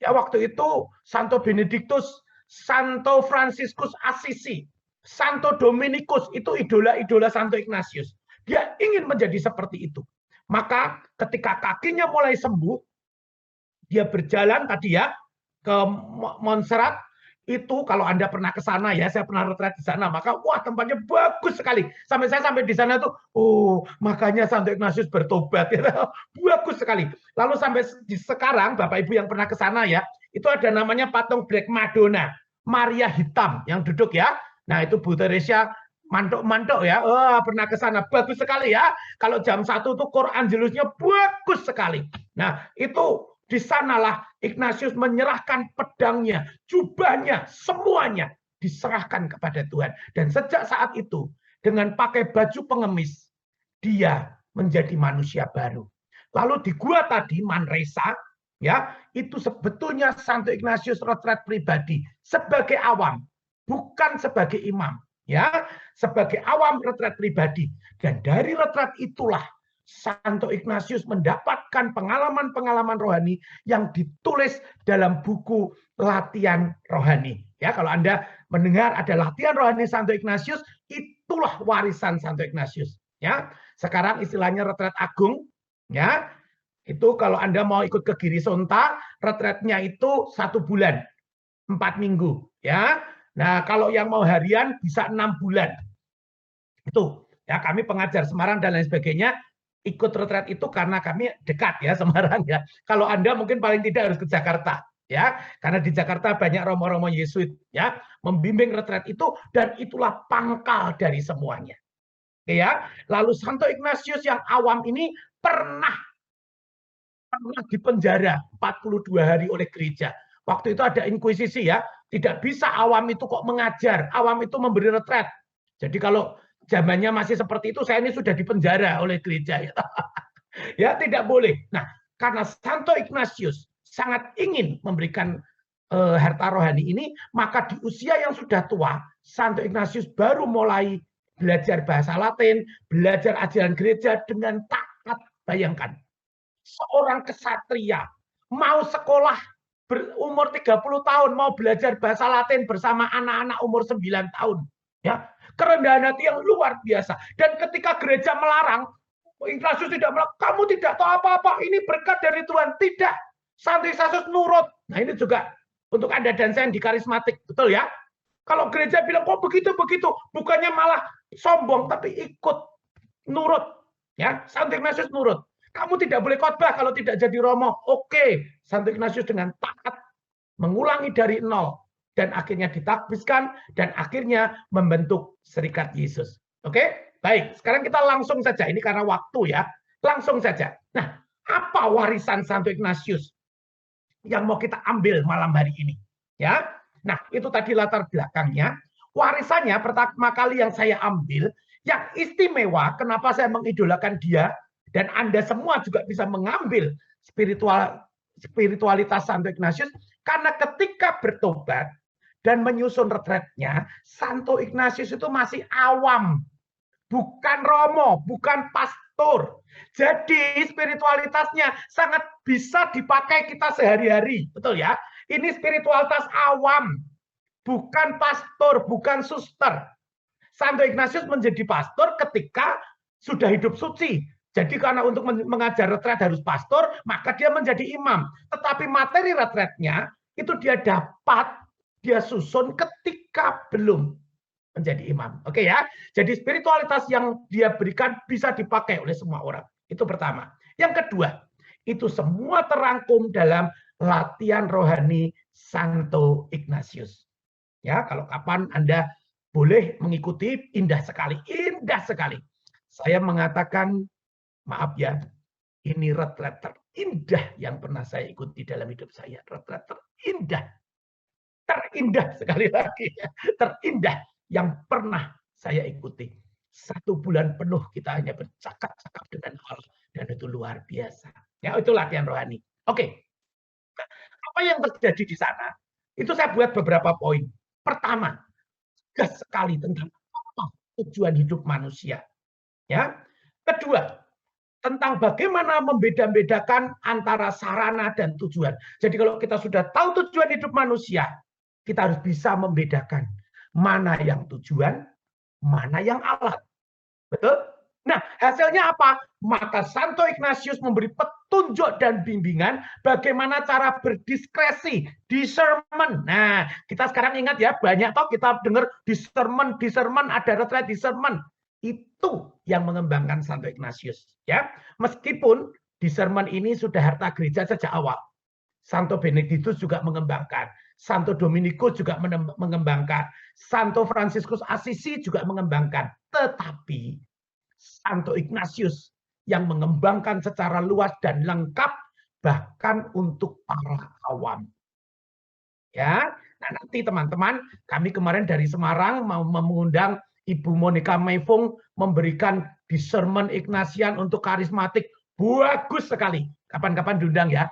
Ya, waktu itu Santo Benedictus, Santo Franciscus Assisi, Santo Dominikus itu idola-idola Santo Ignatius. Dia ingin menjadi seperti itu. Maka ketika kakinya mulai sembuh, dia berjalan tadi ya ke Montserrat. Itu kalau Anda pernah ke sana ya, saya pernah retret di sana, maka wah tempatnya bagus sekali. Saya sampai di sana tuh, oh makanya Santo Ignatius bertobat ya. Bagus sekali. Lalu sampai di sekarang Bapak Ibu yang pernah ke sana ya, itu ada namanya patung Black Madonna, Maria hitam yang duduk ya. Nah, itu Bu Teresia mantok-mantok ya. Oh, pernah ke sana, bagus sekali ya. Kalau jam 1 tuh Cor Angelusnya bagus sekali. Nah, itu di sanalah Ignatius menyerahkan pedangnya, jubahnya, semuanya diserahkan kepada Tuhan. Dan sejak saat itu, dengan pakai baju pengemis, dia menjadi manusia baru. Lalu di gua tadi, Manresa, ya, itu sebetulnya Santo Ignatius retret pribadi sebagai awam, bukan sebagai imam, ya, sebagai awam retret pribadi. Dan dari retret itulah Santo Ignatius mendapatkan pengalaman-pengalaman rohani yang ditulis dalam buku Latihan Rohani. Ya, kalau Anda mendengar ada latihan rohani Santo Ignatius, itulah warisan Santo Ignatius. Ya, sekarang istilahnya retret agung. Ya, itu kalau Anda mau ikut ke Girisonta, retretnya itu 1 bulan, 4 minggu. Ya, nah kalau yang mau harian bisa 6 bulan. Itu ya, kami pengajar Semarang dan lain sebagainya. Ikut retret itu karena kami dekat ya Semarang ya. Kalau Anda mungkin paling tidak harus ke Jakarta ya, karena di Jakarta banyak romo-romo Yesuit ya membimbing retret itu, dan itulah pangkal dari semuanya. Oke ya. Lalu Santo Ignatius yang awam ini pernah dipenjara 42 hari oleh gereja. Waktu itu ada inkuisisi ya, tidak bisa awam itu kok mengajar, awam itu memberi retret. Jadi kalau zamannya masih seperti itu, saya ini sudah dipenjara oleh gereja. Ya, tidak boleh. Nah, karena Santo Ignatius sangat ingin memberikan harta rohani ini, maka di usia yang sudah tua, Santo Ignatius baru mulai belajar bahasa Latin, belajar ajaran gereja dengan taat. Bayangkan, seorang kesatria mau sekolah berumur 30 tahun, mau belajar bahasa Latin bersama anak-anak umur 9 tahun. Ya, kerendahan hati yang luar biasa. Dan ketika gereja melarang, Ignatius tidak melarang, kamu tidak tahu apa-apa, ini berkat dari Tuhan. Tidak, Santo Ignatius nurut. Nah, ini juga untuk Anda dan saya yang di karismatik, betul ya? Kalau gereja bilang kok begitu-begitu, bukannya malah sombong, tapi ikut nurut. Ya, Santo Ignatius nurut. Kamu tidak boleh khotbah kalau tidak jadi romo. Oke, Santo Ignatius dengan taat mengulangi dari nol. Dan akhirnya ditakbiskan, dan akhirnya membentuk Serikat Yesus. Oke? Baik, sekarang kita langsung saja. Ini karena waktu ya. Langsung saja. Nah, apa warisan Santo Ignatius yang mau kita ambil malam hari ini? Ya, nah itu tadi latar belakangnya. Warisannya pertama kali yang saya ambil, yang istimewa, kenapa saya mengidolakan dia, dan Anda semua juga bisa mengambil spiritualitas Santo Ignatius, karena ketika bertobat, dan menyusun retretnya, Santo Ignatius itu masih awam, bukan romo, bukan pastor. Jadi spiritualitasnya sangat bisa dipakai kita sehari-hari, betul ya? Ini spiritualitas awam. bukan pastor, bukan suster. Santo Ignatius menjadi pastor ketika sudah hidup suci. Jadi karena untuk mengajar retret harus pastor, maka dia menjadi imam. Tetapi materi retretnya itu dia dapat, dia susun ketika belum menjadi imam. Oke ya. Jadi spiritualitas yang dia berikan bisa dipakai oleh semua orang. Itu pertama. Yang kedua, itu semua terangkum dalam latihan rohani Santo Ignatius. Ya, kalau kapan Anda boleh mengikuti, indah sekali, indah sekali. Saya mengatakan, maaf ya, ini retret terindah yang pernah saya ikuti dalam hidup saya. Retret terindah. Terindah sekali lagi. Terindah yang pernah saya ikuti. 1 bulan penuh kita hanya bercakap-cakap dengan Allah. Dan itu luar biasa. Ya, itu latihan rohani. Oke. Apa yang terjadi di sana? Itu saya buat beberapa poin. Pertama, tegas sekali tentang apa tujuan hidup manusia. Ya. Kedua, tentang bagaimana membeda-bedakan antara sarana dan tujuan. Jadi kalau kita sudah tahu tujuan hidup manusia, kita harus bisa membedakan mana yang tujuan, mana yang alat. Betul? Nah, hasilnya apa? Maka Santo Ignatius memberi petunjuk dan bimbingan bagaimana cara berdiskresi, discernment. Nah, kita sekarang ingat ya, banyak toh kita dengar discernment, ada retret discernment. Itu yang mengembangkan Santo Ignatius. Ya, meskipun discernment ini sudah harta gereja sejak awal. Santo Benedictus juga mengembangkan. Santo Dominikus juga mengembangkan. Santo Fransiskus Assisi juga mengembangkan. Tetapi Santo Ignatius yang mengembangkan secara luas dan lengkap bahkan untuk para awam. Ya, nah nanti teman-teman, kami kemarin dari Semarang mau mengundang Ibu Monica Meifung memberikan discernment Ignatian untuk karismatik. Bagus sekali. Kapan-kapan diundang ya.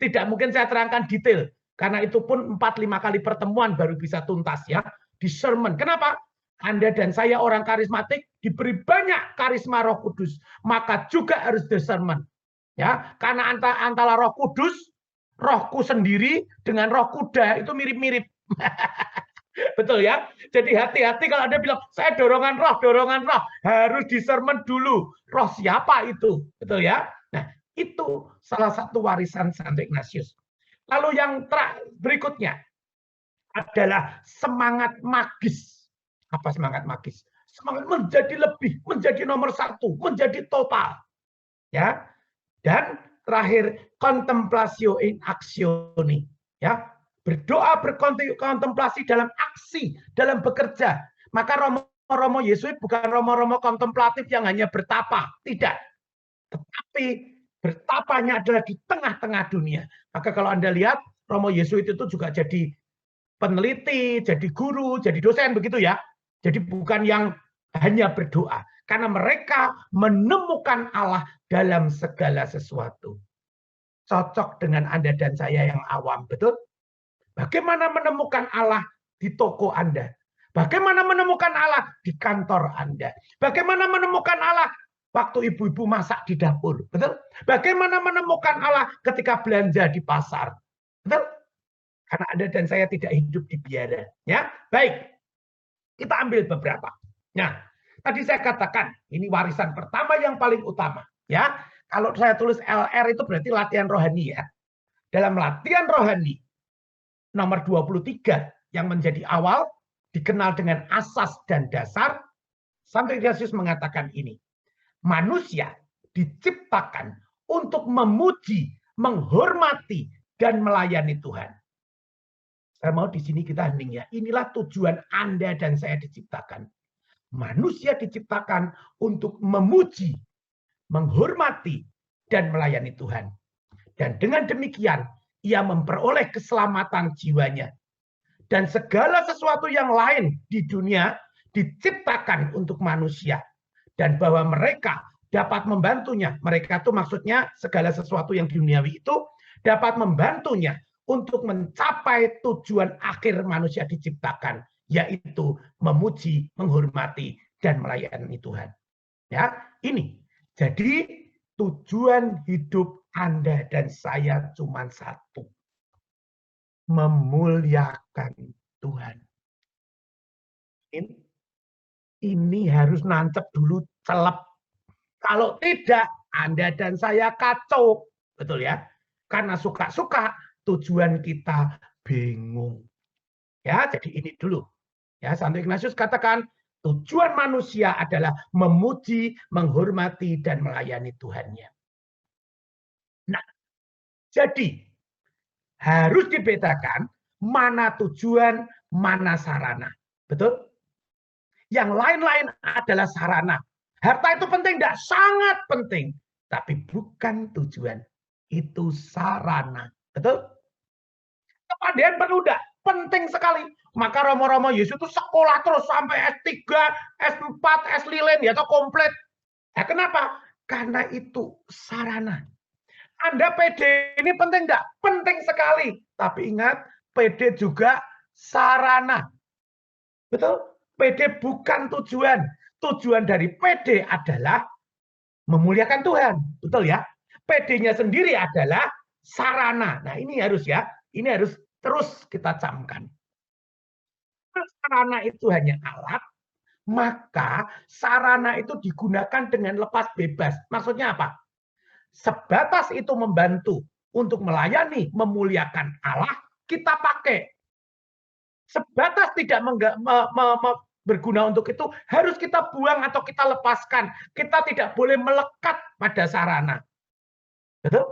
Tidak mungkin saya terangkan detail karena itu pun 4-5 kali pertemuan baru bisa tuntas ya. Discernment. Kenapa? Anda dan saya orang karismatik diberi banyak karisma Roh Kudus, maka juga harus discernment. Ya, karena antara Roh Kudus, rohku sendiri dengan roh kuda itu mirip-mirip. Betul ya? Jadi hati-hati kalau Anda bilang, saya dorongan roh, harus discernment dulu. Roh siapa itu? Betul ya? Nah, itu salah satu warisan Santo Ignatius. Lalu yang berikutnya adalah semangat magis. Apa semangat magis? Semangat menjadi lebih, menjadi nomor 1, menjadi total. Ya. Dan terakhir, contemplatio in actione. Ya. Berdoa, berkontemplasi dalam aksi, dalam bekerja. Maka Romo Yesuit bukan Romo kontemplatif yang hanya bertapa. Tidak. Tetapi bertapanya adalah di tengah-tengah dunia. Maka kalau Anda lihat, Romo Yesuit itu juga jadi peneliti, jadi guru, jadi dosen, begitu ya. Jadi bukan yang hanya berdoa. Karena mereka menemukan Allah dalam segala sesuatu. Cocok dengan Anda dan saya yang awam, betul? Bagaimana menemukan Allah di toko Anda? Bagaimana menemukan Allah di kantor Anda? Bagaimana menemukan Allah waktu ibu-ibu masak di dapur? Betul? Bagaimana menemukan Allah ketika belanja di pasar? Betul? Karena Anda dan saya tidak hidup di biara. Ya, baik. Kita ambil beberapa. Nah, tadi saya katakan ini warisan pertama yang paling utama. Ya, kalau saya tulis LR itu berarti latihan rohani ya. Dalam latihan rohani nomor 23 yang menjadi awal dikenal dengan asas dan dasar, Santo Ignatius mengatakan ini. Manusia diciptakan untuk memuji, menghormati, dan melayani Tuhan. Saya mau di sini kita hening ya. Inilah tujuan Anda dan saya diciptakan. Manusia diciptakan untuk memuji, menghormati, dan melayani Tuhan. Dan dengan demikian, ia memperoleh keselamatan jiwanya. Dan segala sesuatu yang lain di dunia diciptakan untuk manusia. Dan bahwa mereka dapat membantunya. Mereka itu maksudnya segala sesuatu yang duniawi itu dapat membantunya untuk mencapai tujuan akhir manusia diciptakan, yaitu memuji, menghormati, dan melayani Tuhan. Ya, ini. Jadi tujuan hidup Anda dan saya cuma satu. Memuliakan Tuhan. Ini harus nancep dulu celep. Kalau tidak, Anda dan saya kacau. Betul ya? Karena suka-suka, tujuan kita bingung. Ya, jadi ini dulu. Ya, Santo Ignatius katakan, tujuan manusia adalah memuji, menghormati, dan melayani Tuhannya. Nah, jadi harus dibedakan mana tujuan, mana sarana. Betul? Yang lain-lain adalah sarana. Harta itu penting, tidak? Sangat penting. Tapi bukan tujuan. Itu sarana. Betul? Kepandaian perlu tidak? Penting sekali. Maka Romo-Romo Yesus itu sekolah terus sampai S3, S4, S-Lilin, ya, atau komplit. Nah, kenapa? Karena itu sarana. Anda PD ini penting enggak? Penting sekali. Tapi ingat, PD juga sarana. Betul? PD bukan tujuan. Tujuan dari PD adalah memuliakan Tuhan. Betul ya? PD-nya sendiri adalah sarana. Nah, ini harus ya. Ini harus terus kita camkan. Sarana itu hanya alat, maka sarana itu digunakan dengan lepas bebas. Maksudnya apa? Sebatas itu membantu untuk melayani, memuliakan Allah, kita pakai. Sebatas tidak berguna untuk itu, harus kita buang atau kita lepaskan. Kita tidak boleh melekat pada sarana. Betul?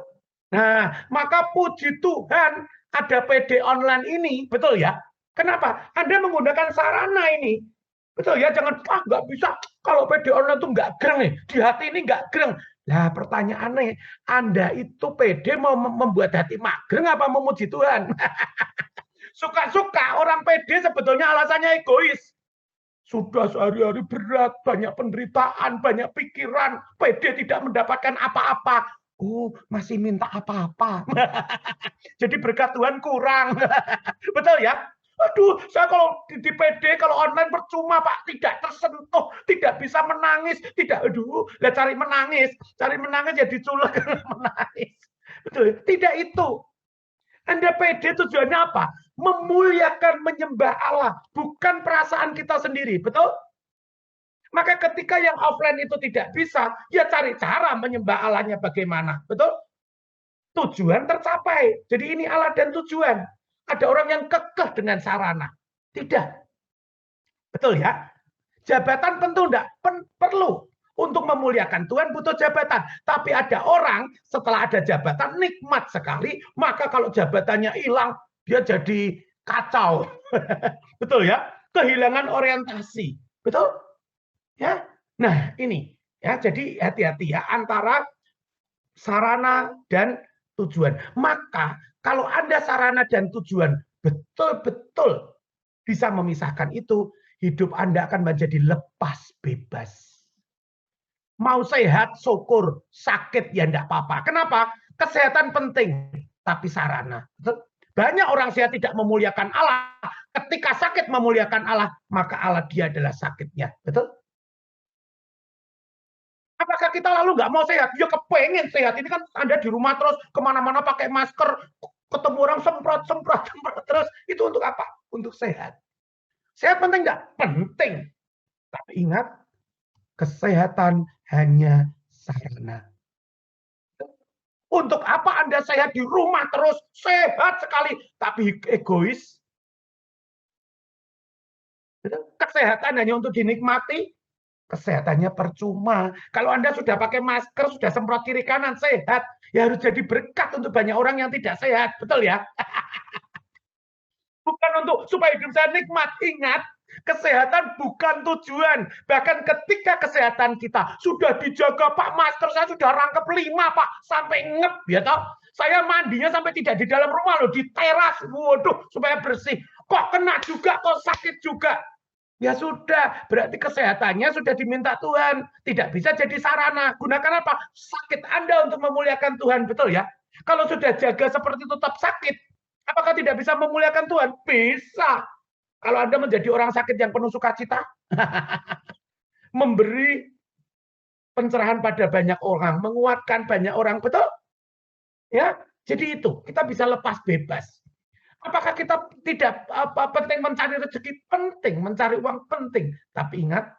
Nah, maka puji Tuhan ada PD online ini, betul ya? Kenapa? Anda menggunakan sarana ini. Betul ya? Jangan, nggak bisa. Kalau PD online itu nggak gereng nih. Di hati ini nggak gereng. Nah, pertanyaannya, Anda itu PD mau membuat hati magreng apa memuji Tuhan? Suka-suka orang PD sebetulnya alasannya egois. Sudah sehari-hari berat, banyak penderitaan, banyak pikiran, PD tidak mendapatkan apa-apa. Oh, masih minta apa-apa. Jadi berkat Tuhan kurang. Betul ya? Aduh, saya kalau di PD, kalau online percuma, Pak. Tidak tersentuh, tidak bisa menangis. Tidak, aduh, cari menangis ya diculek menangis. Betul, tidak itu. Anda PD tujuannya apa? Memuliakan, menyembah Allah. Bukan perasaan kita sendiri, betul? Maka ketika yang offline itu tidak bisa, ya cari cara menyembah Allahnya bagaimana, betul? Tujuan tercapai. Jadi ini alat dan tujuan. Ada orang yang kekeh dengan sarana. Tidak. Betul ya? Jabatan tentu enggak perlu. Untuk memuliakan Tuhan butuh jabatan. Tapi ada orang setelah ada jabatan nikmat sekali. Maka kalau jabatannya hilang, dia jadi kacau. Betul ya? Kehilangan orientasi. Betul? Ya. Nah ini. Ya, jadi hati-hati ya antara sarana dan tujuan. Maka kalau Anda sarana dan tujuan betul-betul bisa memisahkan itu, hidup Anda akan menjadi lepas bebas. Mau sehat, syukur. Sakit, ya enggak apa-apa. Kenapa? Kesehatan penting, tapi sarana. Banyak orang sehat tidak memuliakan Allah. Ketika sakit memuliakan Allah, maka Allah dia adalah sakitnya. Betul? Apakah kita lalu nggak mau sehat? Ya kepengen sehat. Ini kan Anda di rumah terus, kemana-mana pakai masker, ketemu orang semprot terus. Itu untuk apa? Untuk sehat. Sehat penting nggak? Penting. Tapi ingat, kesehatan hanya sarana. Untuk apa Anda sehat di rumah terus, sehat sekali, tapi egois? Kesehatan hanya untuk dinikmati, kesehatannya percuma. Kalau Anda sudah pakai masker, sudah semprot kiri kanan, sehat, ya harus jadi berkat untuk banyak orang yang tidak sehat. Betul ya? Bukan untuk supaya hidup saya nikmat. Ingat, kesehatan bukan tujuan. Bahkan ketika kesehatan kita sudah dijaga, Pak, masker saya sudah rangkep 5, Pak, sampai ngep, ya toh. Saya mandinya sampai tidak di dalam rumah loh, di teras. Waduh, supaya bersih. Kok kena juga, kok sakit juga. Ya sudah, berarti kesehatannya sudah diminta Tuhan. Tidak bisa jadi sarana. Gunakan apa? Sakit Anda untuk memuliakan Tuhan, betul ya? Kalau sudah jaga seperti itu tetap sakit, apakah tidak bisa memuliakan Tuhan? Bisa. Kalau Anda menjadi orang sakit yang penuh sukacita, memberi pencerahan pada banyak orang, menguatkan banyak orang, betul? Ya, jadi itu kita bisa lepas bebas. Apakah kita tidak penting mencari rezeki? Penting, mencari uang penting. Tapi ingat,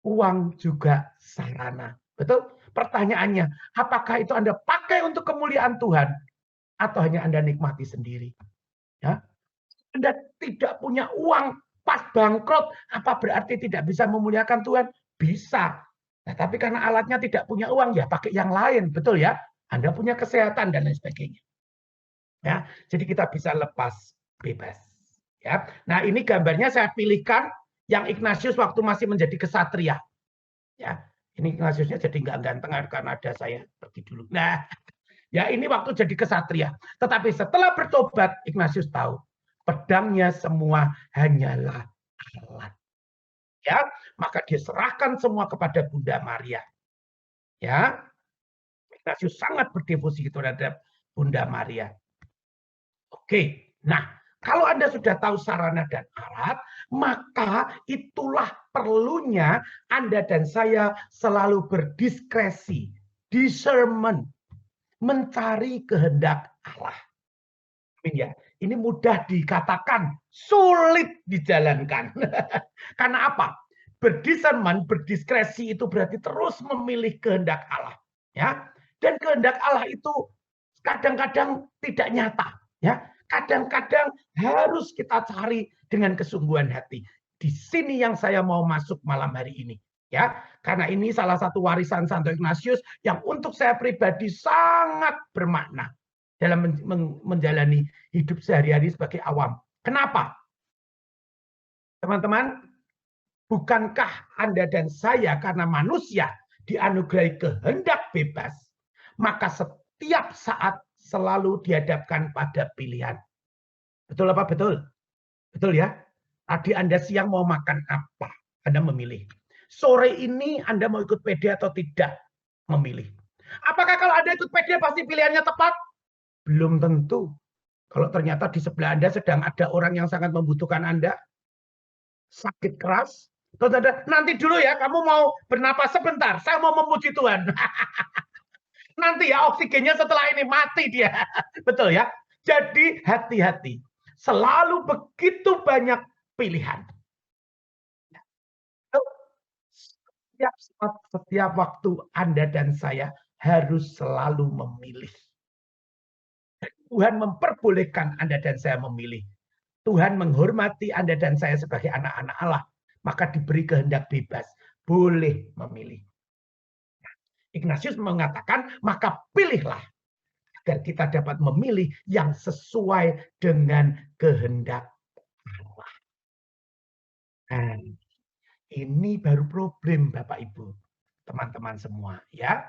uang juga sarana. Betul? Pertanyaannya, apakah itu Anda pakai untuk kemuliaan Tuhan atau hanya Anda nikmati sendiri? Ya. Anda tidak punya uang pas bangkrut, apa berarti tidak bisa memuliakan Tuhan? Bisa. Nah, tapi karena alatnya tidak punya uang, ya pakai yang lain, betul ya? Anda punya kesehatan dan lain sebagainya. Ya, jadi kita bisa lepas bebas. Ya, nah ini gambarnya saya pilihkan yang Ignatius waktu masih menjadi kesatria. Ya, ini Ignatiusnya jadi nggak ganteng karena ada saya pergi dulu. Nah, ya ini waktu jadi kesatria. Tetapi setelah bertobat, Ignatius tahu pedangnya semua hanyalah alat. Ya, maka dia serahkan semua kepada Bunda Maria. Ya, Ignatius sangat berdevosi terhadap Bunda Maria. Oke, nah kalau Anda sudah tahu sarana dan alat, maka itulah perlunya Anda dan saya selalu berdiskresi, discernment, mencari kehendak Allah. Ya, ini mudah dikatakan, sulit dijalankan. Karena apa? Berdiscernment, berdiskresi itu berarti terus memilih kehendak Allah. Ya, dan kehendak Allah itu kadang-kadang tidak nyata. Ya, kadang-kadang harus kita cari dengan kesungguhan hati. Di sini yang saya mau masuk malam hari ini. Ya, karena ini salah satu warisan Santo Ignatius yang untuk saya pribadi sangat bermakna dalam menjalani hidup sehari-hari sebagai awam. Kenapa? Teman-teman, bukankah Anda dan saya karena manusia dianugerahi kehendak bebas, maka setiap saat selalu dihadapkan pada pilihan. Betul apa betul? Betul ya? Tadi Anda siang mau makan apa? Anda memilih. Sore ini Anda mau ikut PD atau tidak? Memilih. Apakah kalau Anda ikut PD pasti pilihannya tepat? Belum tentu. Kalau ternyata di sebelah Anda sedang ada orang yang sangat membutuhkan Anda, sakit keras, terus Anda, nanti dulu ya, kamu mau bernapas sebentar, saya mau memuji Tuhan. Nanti ya oksigennya setelah ini mati dia. Betul ya? Jadi hati-hati. Selalu begitu banyak pilihan. Setiap waktu Anda dan saya harus selalu memilih. Tuhan memperbolehkan Anda dan saya memilih. Tuhan menghormati Anda dan saya sebagai anak-anak Allah. Maka diberi kehendak bebas. Boleh memilih. Ignatius mengatakan, maka pilihlah agar kita dapat memilih yang sesuai dengan kehendak Allah. Nah, ini baru problem Bapak Ibu, teman-teman semua, ya.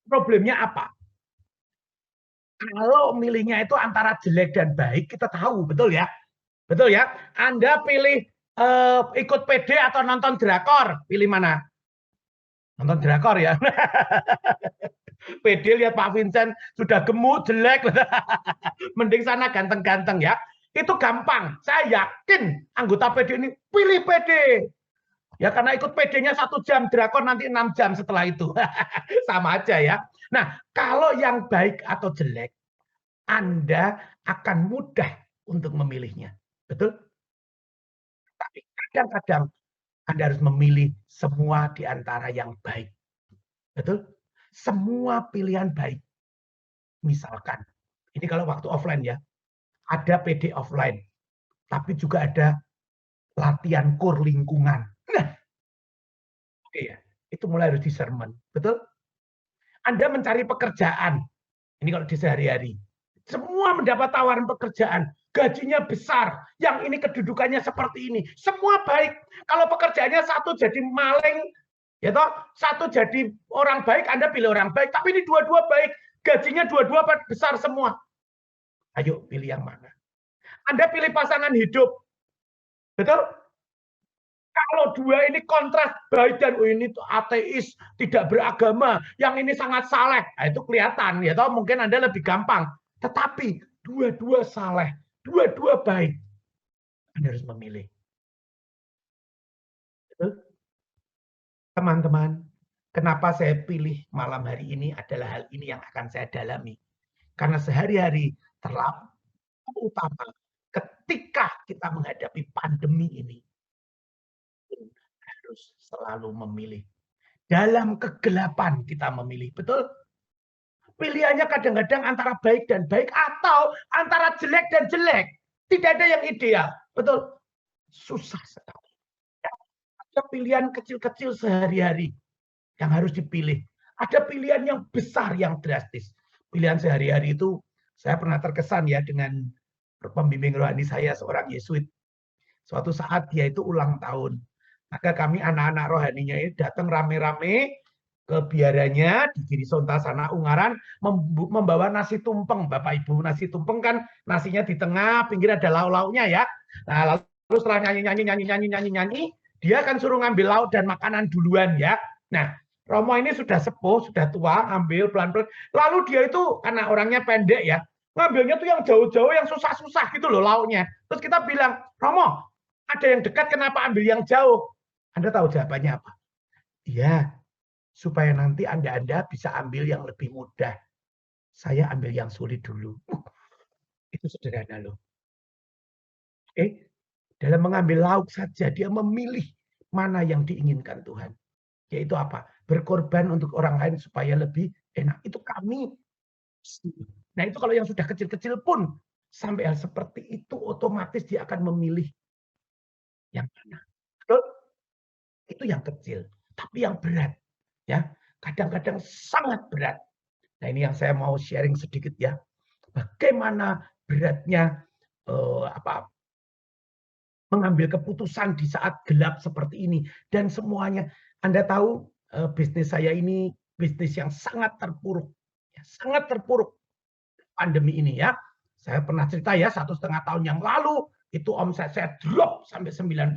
Problemnya apa? Kalau milihnya itu antara jelek dan baik, kita tahu, betul ya? Betul ya? Anda pilih ikut PD atau nonton drakor, pilih mana? Nonton drakor ya. PD lihat Pak Vincent sudah gemuk, jelek. Mending sana ganteng-ganteng ya. Itu gampang. Saya yakin anggota PD ini pilih PD. Ya karena ikut PD-nya 1 jam, drakor nanti 6 jam setelah itu. Sama aja ya. Nah, kalau yang baik atau jelek, Anda akan mudah untuk memilihnya. Betul? Tapi kadang-kadang Anda harus memilih semua di antara yang baik. Betul? Semua pilihan baik. Misalkan, ini kalau waktu offline ya, ada PD offline, tapi juga ada latihan core lingkungan. Nah, oke ya, itu mulai harus discernment. Betul? Anda mencari pekerjaan, ini kalau di sehari-hari, semua mendapat tawaran pekerjaan, gajinya besar, yang ini kedudukannya seperti ini, semua baik. Kalau pekerjaannya satu jadi maling, ya toh, satu jadi orang baik, Anda pilih orang baik, tapi ini dua-dua baik, gajinya dua-dua besar semua. Ayo pilih yang mana? Anda pilih pasangan hidup, betul? Kalau dua ini kontras baik dan ini ateis, tidak beragama, yang ini sangat saleh, nah, itu kelihatan ya toh mungkin Anda lebih gampang. Tetapi dua-dua saleh, dua-dua baik, Anda harus memilih. Teman-teman, Kenapa saya pilih malam hari ini adalah hal ini yang akan saya dalami. Karena sehari-hari terutama ketika kita menghadapi pandemi ini, harus selalu memilih. Dalam kegelapan kita memilih, betul? Pilihannya kadang-kadang antara baik dan baik atau antara jelek dan jelek. Tidak ada yang ideal, betul? Susah sekali. Ada pilihan kecil-kecil sehari-hari yang harus dipilih. Ada pilihan yang besar, yang drastis. Pilihan sehari-hari itu, saya pernah terkesan ya dengan pembimbing rohani saya, seorang Yesuit. Suatu saat dia itu ulang tahun. Maka kami anak-anak rohaninya ini datang rame-rame ke biaranya di Giri Sonta sana Ungaran, membawa nasi tumpeng. Bapak Ibu, nasi tumpeng kan nasinya di tengah, pinggir ada lauk-lauknya ya. Nah, lalu setelah nyanyi, dia akan suruh ngambil lauk dan makanan duluan ya. Nah, Romo ini sudah sepuh, sudah tua, ambil pelan-pelan. Lalu dia itu, karena orangnya pendek ya, ngambilnya tuh yang jauh-jauh, yang susah-susah gitu loh lauknya. Terus kita bilang, Romo, ada yang dekat, kenapa ambil yang jauh? Anda tahu jawabannya apa? Iya, supaya nanti Anda bisa ambil yang lebih mudah. Saya ambil yang sulit dulu. Itu sederhana loh. Oke, dalam mengambil lauk saja, dia memilih mana yang diinginkan Tuhan. Yaitu apa? Berkorban untuk orang lain supaya lebih enak. Itu kami. Nah itu kalau yang sudah kecil-kecil pun, sampai hal seperti itu, otomatis dia akan memilih yang mana. Betul? Itu yang kecil. Tapi yang berat. Ya, kadang-kadang sangat berat. Nah ini yang saya mau sharing sedikit ya. Bagaimana beratnya mengambil keputusan di saat gelap seperti ini. Dan semuanya, Anda tahu bisnis saya ini bisnis yang sangat terpuruk. Ya, sangat terpuruk pandemi ini ya. Saya pernah cerita ya, 1,5 tahun yang lalu, itu omset saya drop sampai 90%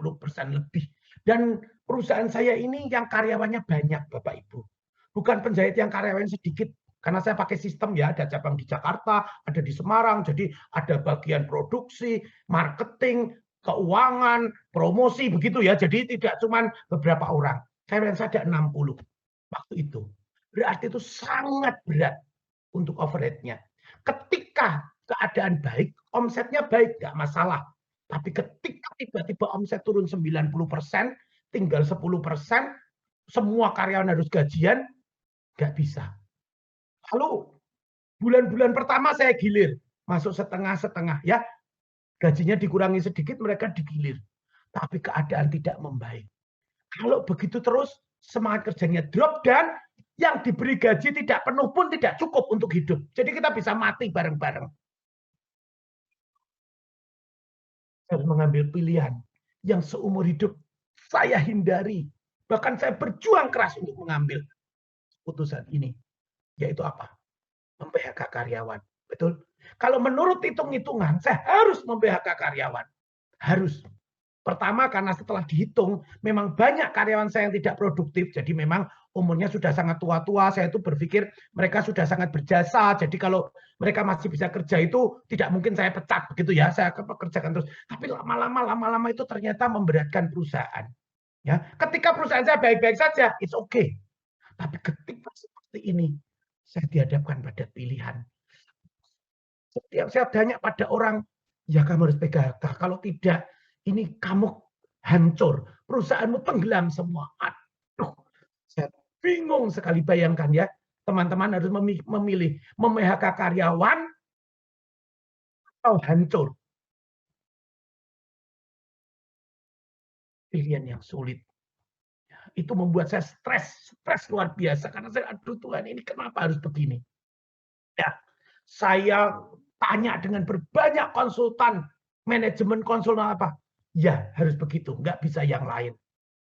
lebih. Dan perusahaan saya ini yang karyawannya banyak, Bapak Ibu. Bukan penjahit yang karyawannya sedikit. Karena saya pakai sistem ya, ada cabang di Jakarta, ada di Semarang, jadi ada bagian produksi, marketing, keuangan, promosi, begitu ya. Jadi tidak cuma beberapa orang. Saya ada 60 waktu itu. Berarti itu sangat berat untuk overhead-nya. Ketika keadaan baik, omsetnya baik, nggak masalah. Tapi ketika tiba-tiba omset turun 90%, tinggal 10%, semua karyawan harus gajian, nggak bisa. Lalu bulan-bulan pertama saya gilir, masuk setengah-setengah ya. Gajinya dikurangi sedikit, mereka digilir. Tapi keadaan tidak membaik. Kalau begitu terus, semangat kerjanya drop dan yang diberi gaji tidak penuh pun tidak cukup untuk hidup. Jadi kita bisa mati bareng-bareng. Saya harus mengambil pilihan yang seumur hidup saya hindari. Bahkan saya berjuang keras untuk mengambil keputusan ini. Yaitu apa? Mem-PHK karyawan. Betul? Kalau menurut hitung-hitungan, saya harus mem-PHK karyawan. Harus. Pertama, karena setelah dihitung, memang banyak karyawan saya yang tidak produktif. Jadi memang umurnya sudah sangat tua-tua. Saya itu berpikir mereka sudah sangat berjasa. Jadi kalau mereka masih bisa kerja itu tidak mungkin saya pecat begitu ya. Saya kerjakan terus. Tapi lama-lama itu ternyata memberatkan perusahaan. Ya, ketika perusahaan saya baik-baik saja, it's okay. Tapi ketika seperti ini, saya dihadapkan pada pilihan. Setiap saya tanya pada orang, ya kamu harus PHK. Kalau tidak, ini kamu hancur. Perusahaanmu tenggelam semua. Aduh, saya bingung sekali, bayangkan ya. Teman-teman harus memilih mem-PHK karyawan atau hancur. Pilihan yang sulit. Itu membuat saya stres luar biasa. Karena saya, aduh Tuhan, ini kenapa harus begini? Ya, saya tanya dengan berbanyak konsultan, manajemen konsultan apa. Ya, harus begitu, nggak bisa yang lain.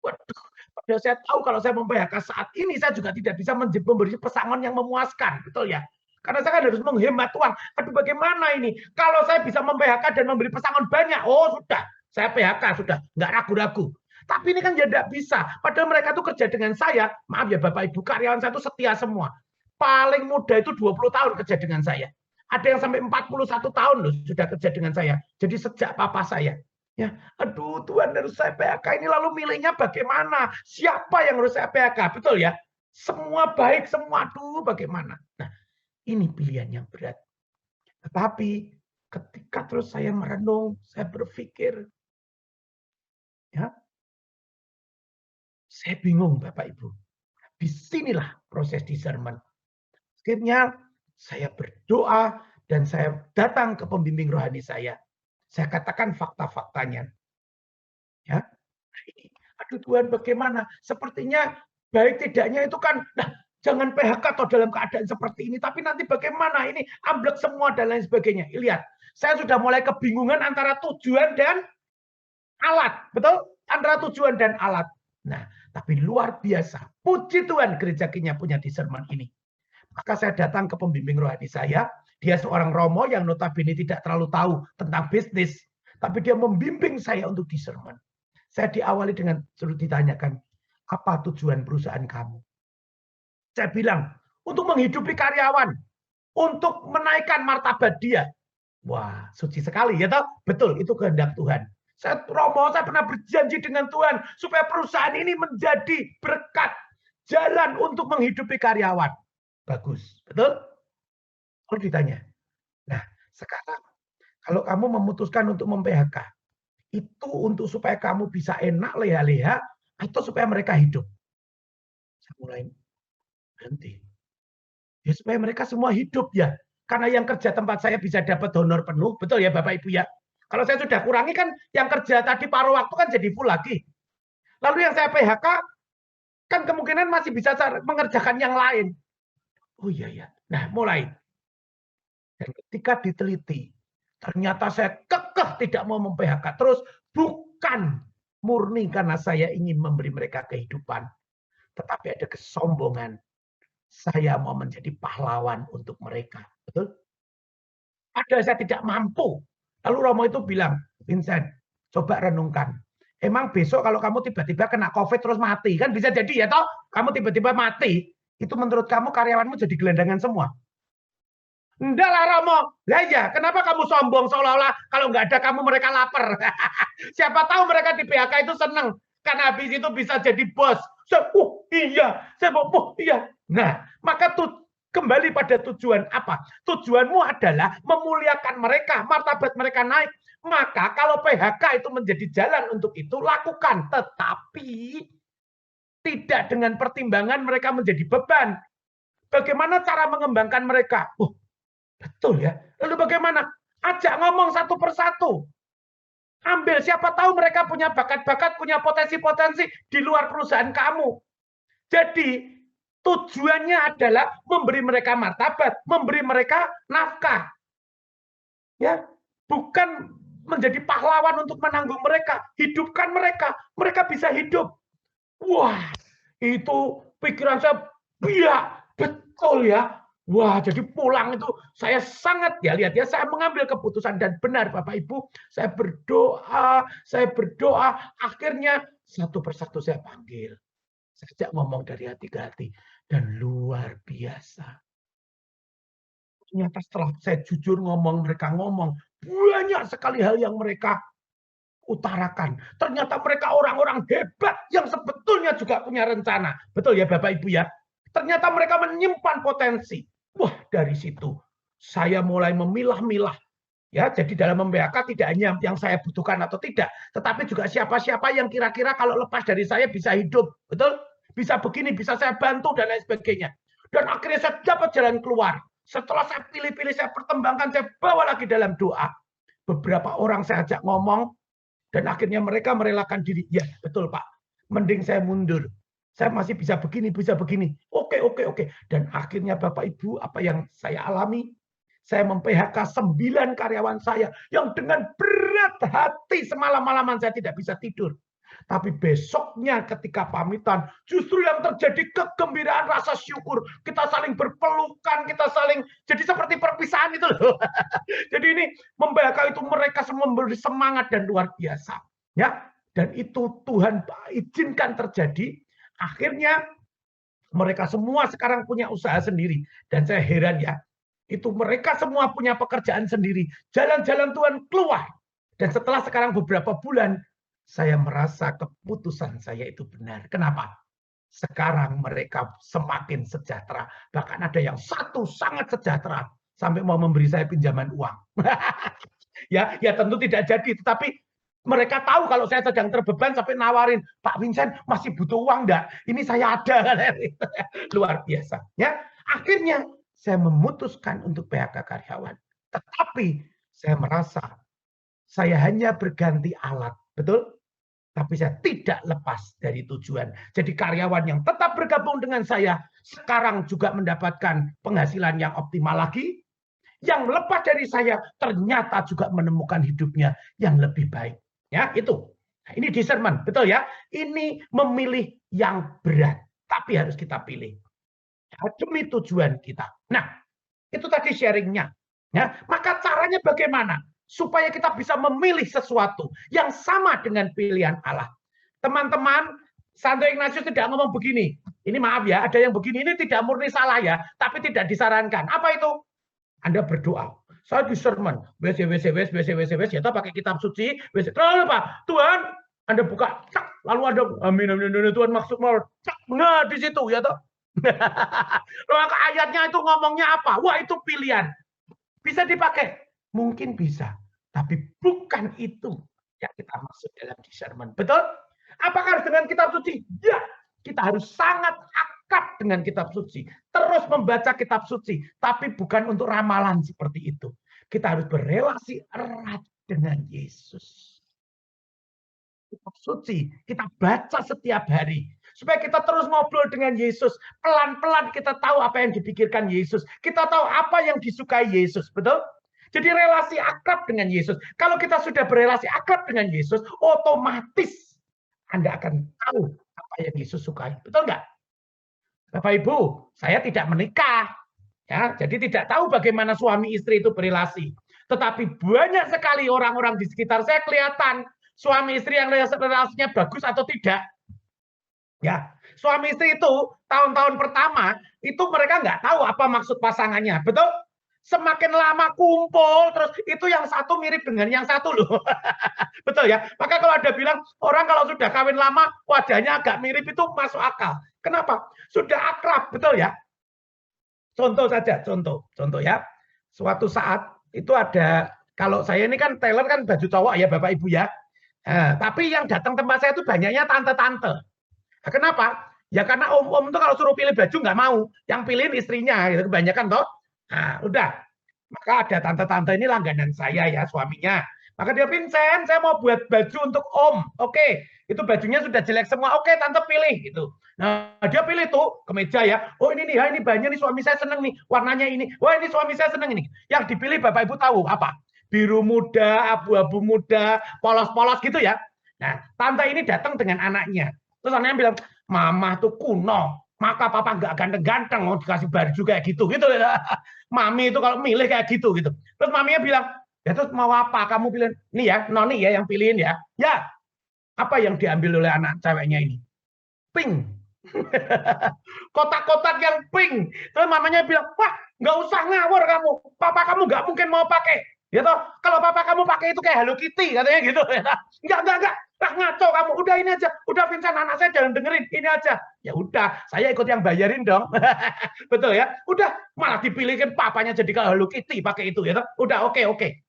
Waduh, padahal saya tahu kalau saya mem-PHK saat ini, saya juga tidak bisa memberi pesangon yang memuaskan, betul ya? Karena saya kan harus menghemat uang. Aduh, bagaimana ini? Kalau saya bisa mem-PHK dan memberi pesangon banyak, oh sudah, saya PHK, sudah, nggak ragu-ragu. Tapi ini kan ya tidak bisa. Padahal mereka tuh kerja dengan saya, maaf ya Bapak Ibu, karyawan saya itu setia semua. Paling muda itu 20 tahun kerja dengan saya. Ada yang sampai 41 tahun loh sudah kerja dengan saya. Jadi sejak papa saya. Ya, aduh Tuhan harus saya PHK ini, lalu milihnya bagaimana? Siapa yang harus saya PHK? Betul ya? Semua baik, semua aduh bagaimana. Nah, ini pilihan yang berat. Tetapi ketika terus saya merenung, saya berpikir, ya, saya bingung Bapak Ibu. Disinilah proses discernment. Akhirnya saya berdoa dan saya datang ke pembimbing rohani saya. Saya katakan fakta-faktanya. Ya, aduh Tuhan bagaimana? Sepertinya baik tidaknya itu kan, nah jangan PHK atau dalam keadaan seperti ini, tapi nanti bagaimana ini amblek semua dan lain sebagainya. Lihat, saya sudah mulai kebingungan antara tujuan dan alat, betul? Antara tujuan dan alat. Nah, tapi luar biasa. Puji Tuhan gereja Kinya punya discernment ini. Maka saya datang ke pembimbing rohani saya. Dia seorang romo yang notabene tidak terlalu tahu tentang bisnis. Tapi dia membimbing saya untuk discernment. Saya diawali dengan suruh ditanyakan, apa tujuan perusahaan kamu? Saya bilang, untuk menghidupi karyawan. Untuk menaikkan martabat dia. Wah, suci sekali ya toh? Betul, itu kehendak Tuhan. Saya pernah berjanji dengan Tuhan supaya perusahaan ini menjadi berkat, jalan untuk menghidupi karyawan. Bagus, betul? Kalau ditanya, nah sekarang kalau kamu memutuskan untuk mem-PHK, itu untuk supaya kamu bisa enak leha-leha atau supaya mereka hidup? Saya mulai berhenti. Ya supaya mereka semua hidup ya. Karena yang kerja tempat saya bisa dapat honor penuh, betul ya Bapak Ibu ya? Kalau saya sudah kurangi kan yang kerja tadi paruh waktu kan jadi full lagi. Lalu yang saya PHK kan kemungkinan masih bisa mengerjakan yang lain. Oh iya ya. Nah, mulai. Dan ketika diteliti, ternyata saya kekeh tidak mau mem-PHK. Terus bukan murni karena saya ingin memberi mereka kehidupan, tetapi ada kesombongan. Saya mau menjadi pahlawan untuk mereka. Betul? Ada saya tidak mampu. Lalu Romo itu bilang, Vincent, coba renungkan. Emang besok kalau kamu tiba-tiba kena COVID terus mati, kan bisa jadi ya toh? Kamu tiba-tiba mati, itu menurut kamu karyawanmu jadi gelandangan semua. Enggak lah Romo. Lah ya, kenapa kamu sombong seolah-olah kalau nggak ada kamu mereka lapar. Siapa tahu mereka di PHK itu seneng. Karena habis itu bisa jadi bos. Iya. Iya. Nah, maka kembali pada tujuan apa? Tujuanmu adalah memuliakan mereka, martabat mereka naik. Maka kalau PHK itu menjadi jalan untuk itu, lakukan. Tetapi tidak dengan pertimbangan mereka menjadi beban. Bagaimana cara mengembangkan mereka? Betul ya. Lalu bagaimana? Ajak ngomong satu persatu. Ambil, siapa tahu mereka punya bakat-bakat, punya potensi-potensi di luar perusahaan kamu. Jadi, tujuannya adalah memberi mereka martabat, memberi mereka nafkah. Ya, bukan menjadi pahlawan untuk menanggung mereka, hidupkan mereka, mereka bisa hidup. Wah, itu pikiran saya biak, betul ya. Wah, jadi pulang itu saya sangat ya lihat ya, saya mengambil keputusan dan benar Bapak Ibu, saya berdoa, akhirnya satu persatu saya panggil. Saya ajak ngomong dari hati ke hati dan luar biasa. Ternyata setelah saya jujur ngomong, mereka ngomong, banyak sekali hal yang mereka utarakan. Ternyata mereka orang-orang hebat yang sebetulnya juga punya rencana. Betul ya Bapak Ibu ya? Ternyata mereka menyimpan potensi. Wah, dari situ saya mulai memilah-milah. Ya, jadi dalam mem-PHK tidak hanya yang saya butuhkan atau tidak, tetapi juga siapa-siapa yang kira-kira kalau lepas dari saya bisa hidup. Betul? Bisa begini, bisa saya bantu dan lain sebagainya. Dan akhirnya saya dapat jalan keluar. Setelah saya pilih-pilih, saya pertimbangkan, saya bawa lagi dalam doa. Beberapa orang saya ajak ngomong, dan akhirnya mereka merelakan diri. Ya, betul Pak. Mending saya mundur. Saya masih bisa begini, bisa begini. Oke. Dan akhirnya Bapak Ibu, apa yang saya alami, saya mem-PHK 9 karyawan saya yang dengan berat hati semalam-malaman saya tidak bisa tidur. Tapi besoknya ketika pamitan, justru yang terjadi kegembiraan, rasa syukur. Kita saling berpelukan, kita saling jadi seperti perpisahan itu loh. Jadi ini mem-PHK itu mereka semua memberi semangat dan luar biasa. Ya, dan itu Tuhan izinkan terjadi. Akhirnya mereka semua sekarang punya usaha sendiri. Dan saya heran ya, itu mereka semua punya pekerjaan sendiri. Jalan-jalan Tuhan keluar. Dan setelah sekarang beberapa bulan, saya merasa keputusan saya itu benar. Kenapa? Sekarang mereka semakin sejahtera. Bahkan ada yang satu sangat sejahtera sampai mau memberi saya pinjaman uang. Ya tentu tidak jadi, tetapi mereka tahu kalau saya sedang terbeban sampai nawarin, Pak Vincent masih butuh uang enggak? Ini saya ada. Luar biasa. Ya, akhirnya saya memutuskan untuk PHK karyawan. Tetapi saya merasa saya hanya berganti alat, betul? Tapi saya tidak lepas dari tujuan. Jadi karyawan yang tetap bergabung dengan saya sekarang juga mendapatkan penghasilan yang optimal lagi. Yang lepas dari saya ternyata juga menemukan hidupnya yang lebih baik. Ya, itu. Nah, ini discernment, betul ya? Ini memilih yang berat, tapi harus kita pilih. Ya, demi tujuan kita. Nah, itu tadi sharingnya. Ya, maka caranya bagaimana? Supaya kita bisa memilih sesuatu yang sama dengan pilihan Allah. Teman-teman, Santo Ignatius tidak ngomong begini. Ini maaf ya, ada yang begini, ini tidak murni salah ya, tapi tidak disarankan. Apa itu? Anda berdoa. Saya discernment. WC, ya pakai kitab suci. WC. Terus apa? Tuhan, Anda buka. Cak, lalu Anda, amin, Tuhan maksud mau. Nah, di situ ya toh. Maka ayatnya itu ngomongnya apa? Wah, itu pilihan. Bisa dipakai. Mungkin bisa, tapi bukan itu yang kita maksud dalam discernment. Betul? Apakah harus dengan kitab suci? Ya, kita harus sangat akrab dengan kitab suci. Terus membaca kitab suci, tapi bukan untuk ramalan seperti itu. Kita harus berelasi erat dengan Yesus. Kitab suci, kita baca setiap hari. Supaya kita terus ngobrol dengan Yesus. Pelan-pelan kita tahu apa yang dipikirkan Yesus. Kita tahu apa yang disukai Yesus. Betul? Jadi relasi akrab dengan Yesus. Kalau kita sudah berelasi akrab dengan Yesus, otomatis Anda akan tahu apa yang Yesus sukai. Betul nggak? Bapak Ibu, saya tidak menikah. Ya, jadi tidak tahu bagaimana suami istri itu berelasi. Tetapi banyak sekali orang-orang di sekitar saya kelihatan suami istri yang relasinya bagus atau tidak. Ya, suami istri itu tahun-tahun pertama itu mereka nggak tahu apa maksud pasangannya. Betul? Semakin lama kumpul, terus itu yang satu mirip dengan yang satu loh. Betul ya? Maka kalau ada bilang, orang kalau sudah kawin lama, wajahnya agak mirip itu masuk akal. Kenapa? Sudah akrab, betul ya? Contoh saja, contoh ya. Suatu saat itu ada, kalau saya ini kan tailor kan baju cowok ya Bapak Ibu ya. Tapi yang datang tempat saya itu banyaknya tante-tante. Nah, kenapa? Ya karena om-om itu kalau suruh pilih baju nggak mau. Yang pilihin istrinya, gitu, kebanyakan toh. Nah, udah. Maka ada tante-tante ini langganan saya ya, suaminya. Maka dia, Vincent, saya mau buat baju untuk om. Oke, itu bajunya sudah jelek semua. Oke, tante pilih gitu. Nah, dia pilih tuh kemeja ya. Oh, ini nih, ini bahannya nih suami saya seneng nih. Warnanya ini. Wah, ini suami saya seneng ini. Yang dipilih Bapak Ibu tahu apa? Biru muda, abu-abu muda, polos-polos gitu ya. Nah, tante ini datang dengan anaknya. Terus anaknya bilang, Mama tuh kuno. Maka papa nggak ganteng-ganteng mau dikasih baju kayak gitu Mami itu kalau milih kayak gitu Terus maminya bilang, ya terus mau apa? Kamu pilih nih ya, Noni ya yang pilihin ya. Ya, apa yang diambil oleh anak ceweknya ini? Pink. Kotak-kotak yang pink. Terus mamanya bilang, wah nggak usah ngawur kamu. Papa kamu nggak mungkin mau pakai. Ya toh, kalau papa kamu pakai itu kayak Hello Kitty katanya gitu. Enggak. Ngaco kamu. Udah ini aja. Udah Vincent, anak saya jangan dengerin. Ini aja. Ya udah, saya ikut yang bayarin dong. Betul ya? Udah, malah dipilihkan papanya jadi kalau Hello Kitty pakai itu ya toh. Udah, oke.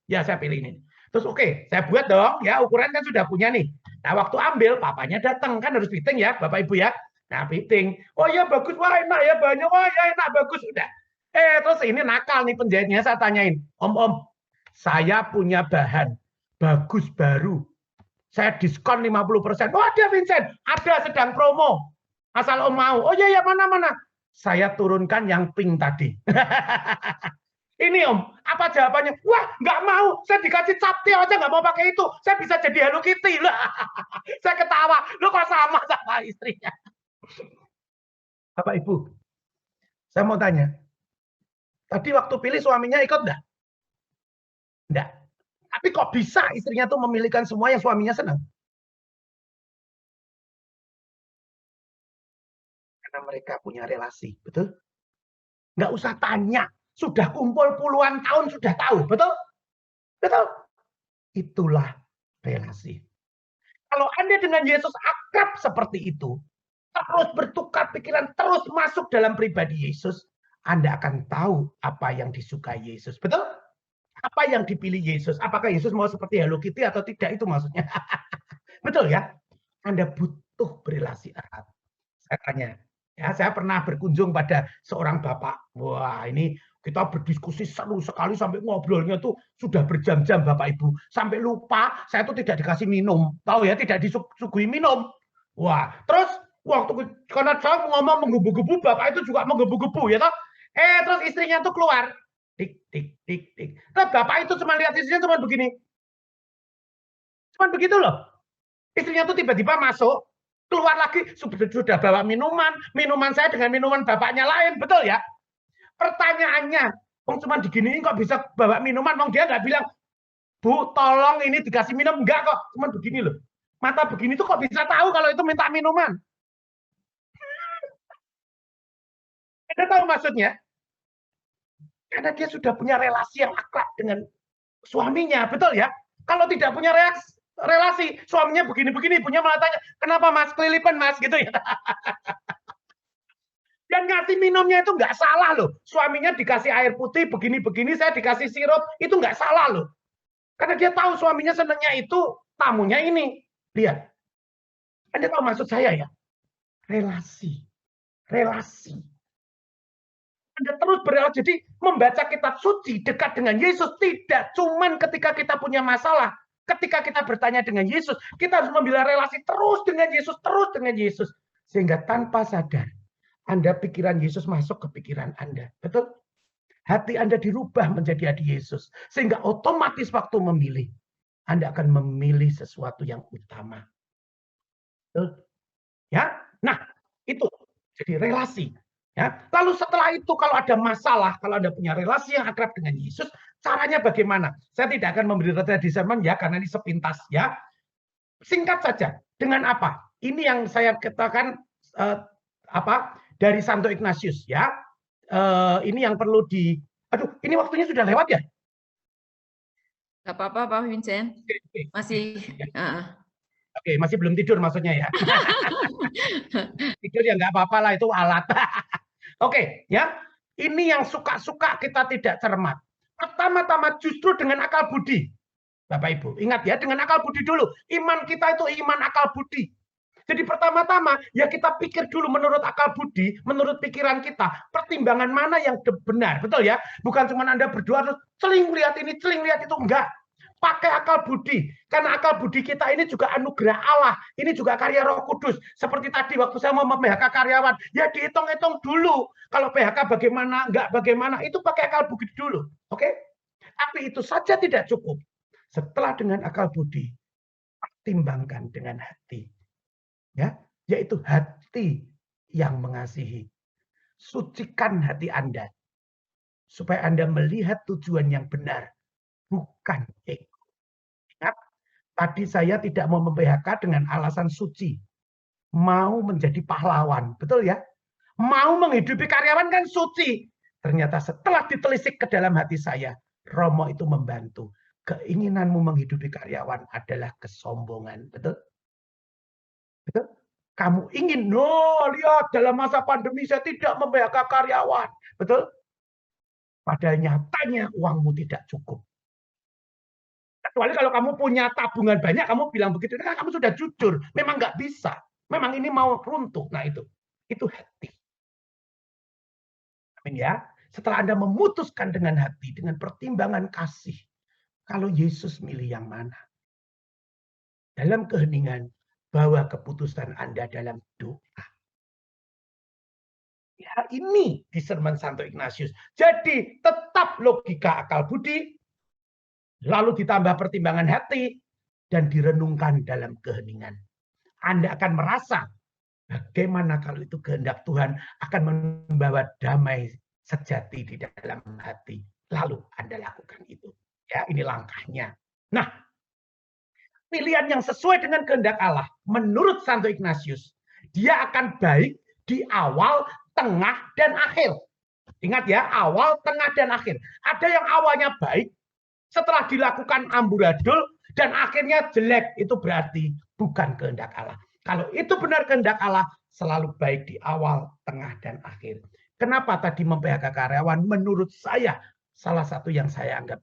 Ya saya pilih ini. Terus oke, saya buat dong. Ya ukuran kan sudah punya nih. Nah waktu ambil, papanya datang kan harus fitting ya, Bapak Ibu ya. Nah fitting. Oh ya bagus, wah enak ya banyak. Wah ya enak bagus udah. Terus ini nakal nih penjahitnya, saya tanyain, Om, saya punya bahan bagus baru. Saya diskon 50%. Oh, ada Vincent, ada sedang promo. Asal Om mau. Oh ya mana? Saya turunkan yang pink tadi. Ini Om, apa jawabannya? Wah, nggak mau. Saya dikasih captil aja nggak mau pakai itu. Saya bisa jadi Hello Kitty. Saya ketawa. Lu kok sama istrinya? Bapak Ibu, saya mau tanya. Tadi waktu pilih suaminya ikut enggak? Enggak. Tapi kok bisa istrinya tuh memilihkan semua yang suaminya senang? Karena mereka punya relasi, betul? Nggak usah tanya, sudah kumpul puluhan tahun sudah tahu, betul? Betul? Itulah relasi. Kalau Anda dengan Yesus akrab seperti itu, terus bertukar pikiran, terus masuk dalam pribadi Yesus, Anda akan tahu apa yang disukai Yesus. Betul? Apa yang dipilih Yesus? Apakah Yesus mau seperti Hello Kitty atau tidak? Itu maksudnya. Betul ya? Anda butuh berelasi erat. Saya tanya. Ya, saya pernah berkunjung pada seorang bapak. Wah, ini kita berdiskusi seru sekali sampai ngobrolnya tuh sudah berjam-jam Bapak Ibu. Sampai lupa saya tuh tidak dikasih minum. Tahu ya, tidak disuguhi minum. Wah, terus waktu karena saya ngomong menggebu-gebu, bapak itu juga menggebu-gebu ya toh. Terus istrinya tuh keluar. Tik tik tik tik. Terus bapak itu cuma lihat istrinya cuma begini. Cuma begitu loh. Istrinya tuh tiba-tiba masuk, keluar lagi sudah bawa minuman saya dengan minuman bapaknya lain, betul ya? Pertanyaannya, cuma diginiin kok bisa bawa minuman, dia nggak bilang, Bu, tolong ini dikasih minum, enggak kok, cuma begini loh. Mata begini tuh kok bisa tahu kalau itu minta minuman? Anda tahu maksudnya? Karena dia sudah punya relasi yang akrab dengan suaminya, betul ya? Kalau tidak punya relasi, suaminya begini-begini, punya malah tanya, kenapa Mas, kelilipan Mas, gitu ya. Dan ngasih minumnya itu nggak salah loh. Suaminya dikasih air putih, begini-begini, saya dikasih sirup, itu nggak salah loh. Karena dia tahu suaminya senangnya itu, tamunya ini. Lihat. Anda tahu maksud saya ya? Relasi. Relasi. Anda terus berrelasi. Jadi membaca kitab suci dekat dengan Yesus tidak cuman ketika kita punya masalah. Ketika kita bertanya dengan Yesus, kita harus membina relasi terus dengan Yesus, terus dengan Yesus. Sehingga tanpa sadar, Anda pikiran Yesus masuk ke pikiran Anda. Betul? Hati Anda dirubah menjadi hati Yesus. Sehingga otomatis waktu memilih, Anda akan memilih sesuatu yang utama. Betul? Ya? Nah, itu. Jadi relasi. Ya. Lalu setelah itu kalau ada masalah, kalau Anda punya relasi yang akrab dengan Yesus, caranya bagaimana? Saya tidak akan memberi referensi sermon ya, karena ini sepintas ya. Singkat saja. Dengan apa? Ini yang saya katakan dari Santo Ignatius ya. Ini yang perlu di. Aduh, ini waktunya sudah lewat ya? Gak apa-apa Pak Vincent. Masih. Oke, masih belum tidur maksudnya ya. Tidur ya nggak apa-apa lah, itu alat. Oke, ya. Ini yang suka-suka kita tidak cermat. Pertama-tama justru dengan akal budi. Bapak Ibu, ingat ya, dengan akal budi dulu. Iman kita itu iman akal budi. Jadi pertama-tama ya kita pikir dulu menurut akal budi, menurut pikiran kita, pertimbangan mana yang benar, betul ya? Bukan cuma Anda berdoa terus celing lihat ini, celing lihat itu, enggak. Pakai akal budi, karena akal budi kita ini juga anugerah Allah, ini juga karya Roh Kudus. Seperti tadi waktu saya mau PHK karyawan, ya dihitung-hitung dulu. Kalau PHK bagaimana, enggak bagaimana, itu pakai akal budi dulu, oke? Tapi itu saja tidak cukup. Setelah dengan akal budi, pertimbangkan dengan hati. Ya, yaitu hati yang mengasihi. Sucikan hati Anda supaya Anda melihat tujuan yang benar, bukan ego. Ingat, tadi saya tidak mau memphk dengan alasan suci, mau menjadi pahlawan, betul ya? Mau menghidupi karyawan kan suci. Ternyata setelah ditelisik ke dalam hati saya, Romo itu membantu. Keinginanmu menghidupi karyawan adalah kesombongan, betul? Betul? Kamu ingin, lihat dalam masa pandemi saya tidak memphk karyawan. Betul? Padahal nyatanya uangmu tidak cukup. Kecuali kalau kamu punya tabungan banyak, kamu bilang begitu, kan kamu sudah jujur. Memang nggak bisa. Memang ini mau runtuh. Nah itu hati. Amin ya. Setelah Anda memutuskan dengan hati, dengan pertimbangan kasih, kalau Yesus milih yang mana? Dalam keheningan, bawa keputusan Anda dalam doa. Ya, ini di sermon Santo Ignatius. Jadi tetap logika akal budi, lalu ditambah pertimbangan hati, dan direnungkan dalam keheningan. Anda akan merasa bagaimana kalau itu kehendak Tuhan akan membawa damai sejati di dalam hati. Lalu Anda lakukan itu. Ya, ini langkahnya. Nah, pilihan yang sesuai dengan kehendak Allah, menurut Santo Ignatius, dia akan baik di awal, tengah, dan akhir. Ingat ya, awal, tengah, dan akhir. Ada yang awalnya baik, setelah dilakukan amburadul, dan akhirnya jelek. Itu berarti bukan kehendak Allah. Kalau itu benar kehendak Allah, selalu baik di awal, tengah, dan akhir. Kenapa tadi mem-PHK karyawan? Menurut saya, salah satu yang saya anggap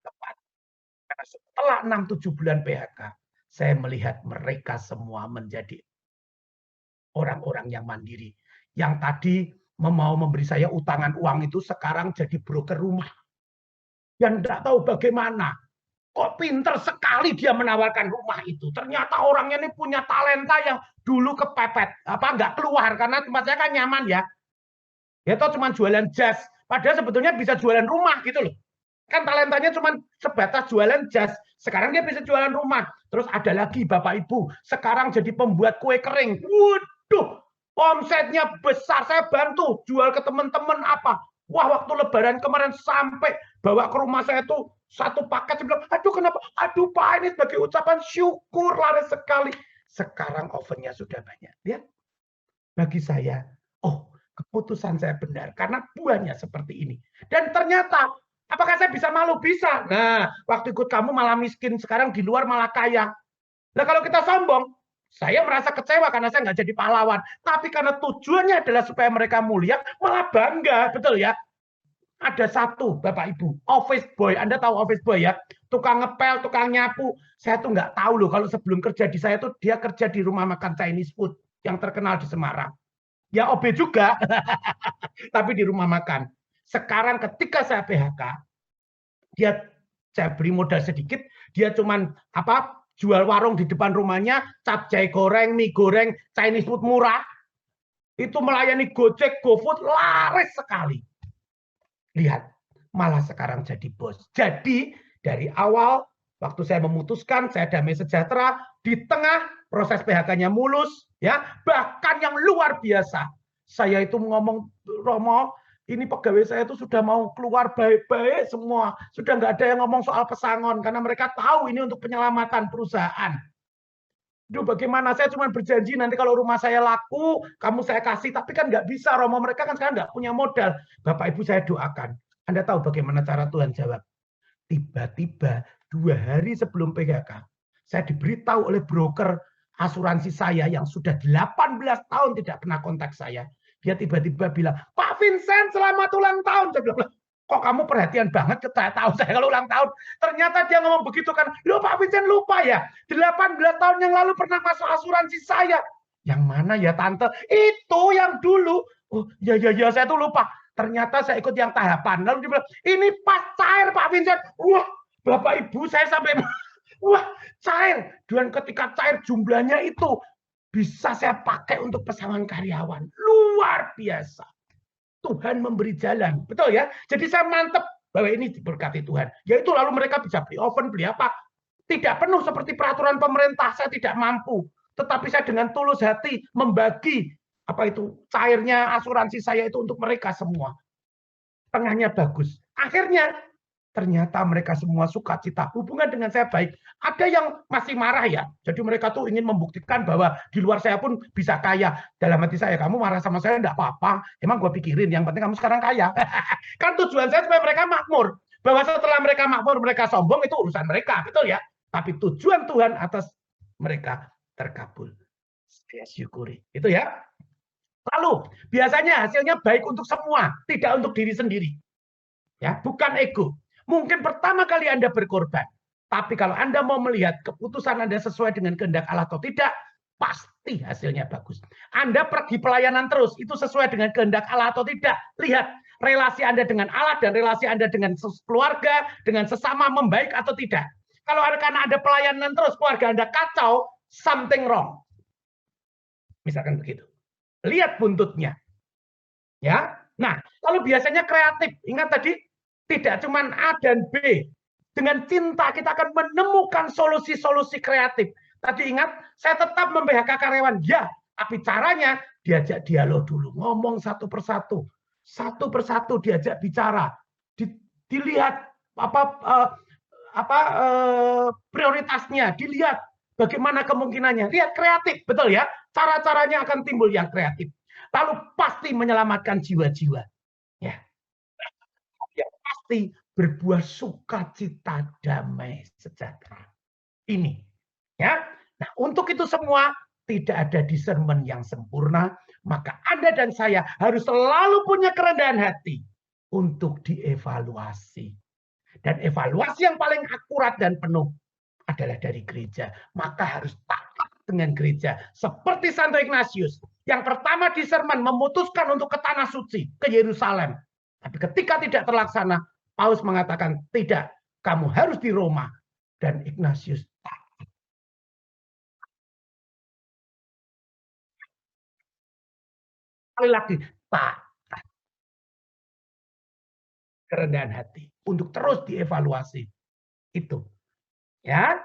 tepat. Karena setelah 6-7 bulan PHK, saya melihat mereka semua menjadi orang-orang yang mandiri. Yang tadi mau memberi saya utangan uang itu sekarang jadi broker rumah. Yang tidak tahu bagaimana. Kok pinter sekali dia menawarkan rumah itu. Ternyata orangnya ini punya talenta yang dulu kepepet. Nggak keluar, karena tempat saya kan nyaman ya. Dia tuh cuma jualan jas. Padahal sebetulnya bisa jualan rumah gitu loh. Kan talentanya cuma sebatas jualan jas. Sekarang dia bisa jualan rumah. Terus ada lagi Bapak Ibu. Sekarang jadi pembuat kue kering. Waduh, omsetnya besar. Saya bantu jual ke teman-teman apa. Wah, waktu Lebaran kemarin sampai bawa ke rumah saya tuh satu paket. Saya bilang, aduh kenapa? Aduh Pak, ini sebagai ucapan syukur laris sekali. Sekarang ovennya sudah banyak. Lihat, bagi saya, oh keputusan saya benar. Karena buahnya seperti ini. Dan ternyata, apakah saya bisa malu? Bisa. Nah, waktu ikut kamu malah miskin. Sekarang di luar malah kaya. Nah kalau kita sombong, saya merasa kecewa karena saya nggak jadi pahlawan. Tapi karena tujuannya adalah supaya mereka mulia, malah bangga, betul ya? Ada satu, Bapak Ibu, office boy. Anda tahu office boy ya? Tukang ngepel, tukang nyapu. Saya tuh nggak tahu loh, kalau sebelum kerja di saya tuh dia kerja di rumah makan Chinese food yang terkenal di Semarang. Ya OB juga, tapi di rumah makan. Sekarang ketika saya PHK, saya beri modal sedikit, dia cuman jual warung di depan rumahnya, capcay goreng, mie goreng, Chinese food murah. Itu melayani Gojek, GoFood, laris sekali. Lihat, malah sekarang jadi bos. Jadi dari awal, waktu saya memutuskan, saya damai sejahtera, di tengah proses PHK-nya mulus, ya, bahkan yang luar biasa. Saya itu ngomong, Romo, ini pegawai saya itu sudah mau keluar baik-baik semua. Sudah nggak ada yang ngomong soal pesangon, karena mereka tahu ini untuk penyelamatan perusahaan. Duh, bagaimana saya cuma berjanji nanti kalau rumah saya laku, kamu saya kasih. Tapi kan nggak bisa, Romo. Mereka kan sekarang nggak punya modal. Bapak Ibu saya doakan. Anda tahu bagaimana cara Tuhan jawab? Tiba-tiba 2 hari sebelum PHK, saya diberitahu oleh broker asuransi saya yang sudah 18 tahun tidak pernah kontak saya. Dia tiba-tiba bilang, Pak Vincent, selamat ulang tahun. Saya bilang, kok kamu perhatian banget, saya tahu saya kalau ulang tahun. Ternyata dia ngomong begitu kan, loh Pak Vincent lupa ya, 18 tahun yang lalu pernah masuk asuransi saya. Yang mana ya Tante? Itu yang dulu. Oh ya saya tuh lupa. Ternyata saya ikut yang tahapan. Lalu dia bilang, ini pas cair Pak Vincent. Wah, Bapak Ibu saya sampai, wah cair. Dan ketika cair jumlahnya itu, bisa saya pakai untuk pesangon karyawan. Luar biasa. Tuhan memberi jalan. Betul ya? Jadi saya mantep bahwa ini diberkati Tuhan. Yaitu lalu mereka bisa beli oven, beli apa. Tidak penuh seperti peraturan pemerintah. Saya tidak mampu. Tetapi saya dengan tulus hati membagi cairnya asuransi saya itu untuk mereka semua. Tengahnya bagus. Akhirnya ternyata mereka semua sukacita. Hubungan dengan saya baik. Ada yang masih marah ya. Jadi mereka tuh ingin membuktikan bahwa di luar saya pun bisa kaya. Dalam hati saya, kamu marah sama saya enggak apa-apa. Emang gue pikirin, yang penting kamu sekarang kaya. Kan tujuan saya supaya mereka makmur. Bahwa setelah mereka makmur, mereka sombong, itu urusan mereka. Betul ya? Tapi tujuan Tuhan atas mereka terkabul. Saya syukuri. Itu ya. Lalu, biasanya hasilnya baik untuk semua. Tidak untuk diri sendiri. Ya, bukan ego. Mungkin pertama kali Anda berkorban. Tapi kalau Anda mau melihat keputusan Anda sesuai dengan kehendak Allah atau tidak, pasti hasilnya bagus. Anda pergi pelayanan terus, itu sesuai dengan kehendak Allah atau tidak. Lihat, relasi Anda dengan Allah dan relasi Anda dengan keluarga, dengan sesama membaik atau tidak. Kalau karena ada pelayanan terus, keluarga Anda kacau, something wrong. Misalkan begitu. Lihat buntutnya. Ya. Nah, lalu biasanya kreatif. Ingat tadi, tidak cuma A dan B. Dengan cinta kita akan menemukan solusi-solusi kreatif. Tadi ingat, saya tetap mem-PHK karyawan. Ya, tapi caranya diajak dialog dulu. Ngomong satu persatu. Satu persatu diajak bicara. Dilihat prioritasnya. Dilihat bagaimana kemungkinannya. Lihat kreatif, betul ya? Cara-caranya akan timbul yang kreatif. Lalu pasti menyelamatkan jiwa-jiwa. Ya. Yang pasti berbuah sukacita, damai, sejahtera. Ini. Ya. Nah, untuk itu semua tidak ada discernment yang sempurna, maka Anda dan saya harus selalu punya kerendahan hati untuk dievaluasi. Dan evaluasi yang paling akurat dan penuh adalah dari gereja. Maka harus taat dengan gereja. Seperti Santo Ignatius. Yang pertama discernment memutuskan untuk ke Tanah Suci, ke Yerusalem. Tapi ketika tidak terlaksana, Paus mengatakan, tidak, kamu harus di Roma. Dan Ignatius taat. Sekali lagi, taat. Kerendahan hati untuk terus dievaluasi. Itu. Ya.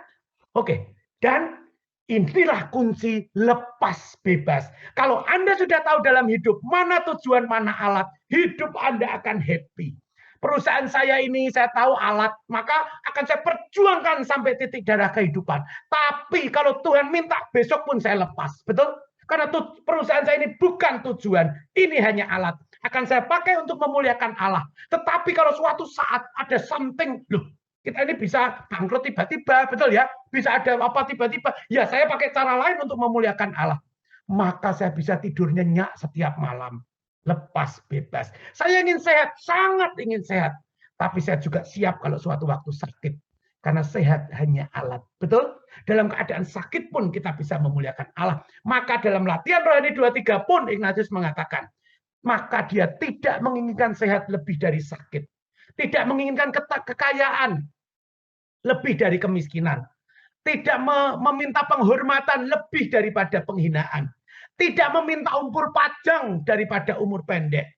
Oke. Dan inilah kunci lepas bebas. Kalau Anda sudah tahu dalam hidup mana tujuan, mana alat, hidup Anda akan happy. Perusahaan saya ini saya tahu alat, maka akan saya perjuangkan sampai titik darah kehidupan. Tapi kalau Tuhan minta, besok pun saya lepas. Betul? Karena perusahaan saya ini bukan tujuan, ini hanya alat. Akan saya pakai untuk memuliakan Allah. Tetapi kalau suatu saat ada something, loh, kita ini bisa bangkrut tiba-tiba, betul ya? Bisa ada apa tiba-tiba, ya saya pakai cara lain untuk memuliakan Allah. Maka saya bisa tidur nyenyak setiap malam. Lepas bebas. Saya ingin sehat, sangat ingin sehat. Tapi saya juga siap kalau suatu waktu sakit. Karena sehat hanya alat. Betul? Dalam keadaan sakit pun kita bisa memuliakan Allah. Maka dalam latihan rohani 23 pun Ignatius mengatakan, maka dia tidak menginginkan sehat lebih dari sakit. Tidak menginginkan kekayaan lebih dari kemiskinan. Tidak meminta penghormatan lebih daripada penghinaan. Tidak meminta umur panjang daripada umur pendek.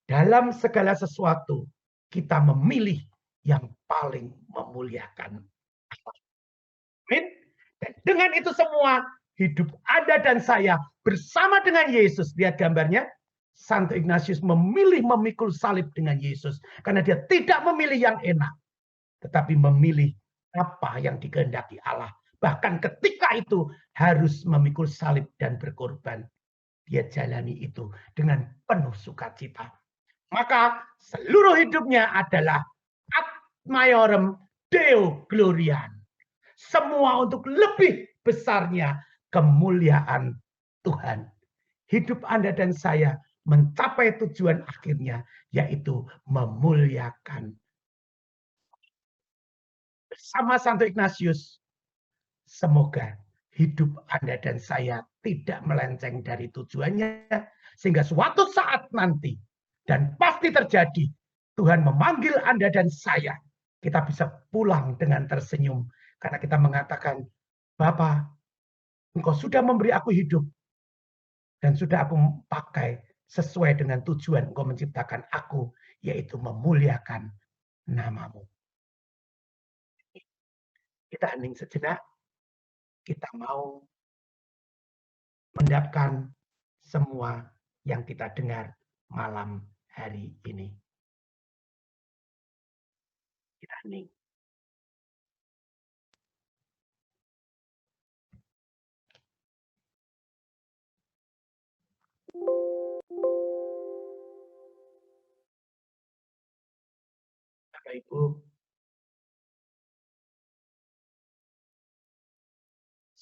Dalam segala sesuatu, kita memilih yang paling memuliakan Allah. Amin. Dan dengan itu semua, hidup Anda dan saya bersama dengan Yesus. Lihat gambarnya. Santo Ignatius memilih memikul salib dengan Yesus. Karena dia tidak memilih yang enak. Tetapi memilih apa yang dikehendaki Allah. Bahkan ketika itu harus memikul salib dan berkorban. Dia jalani itu dengan penuh sukacita. Maka seluruh hidupnya adalah ad maiorem Deo gloriam. Semua untuk lebih besarnya kemuliaan Tuhan. Hidup Anda dan saya mencapai tujuan akhirnya, yaitu memuliakan. Bersama Santo Ignatius, semoga hidup Anda dan saya tidak melenceng dari tujuannya, sehingga suatu saat nanti, dan pasti terjadi, Tuhan memanggil Anda dan saya, kita bisa pulang dengan tersenyum, karena kita mengatakan, Bapa, Engkau sudah memberi aku hidup, dan sudah aku pakai sesuai dengan tujuan Engkau menciptakan aku, yaitu memuliakan namamu. Kita hening sejenak. Kita mau mendapatkan semua yang kita dengar malam hari ini. Kita hening. Bapak Ibu,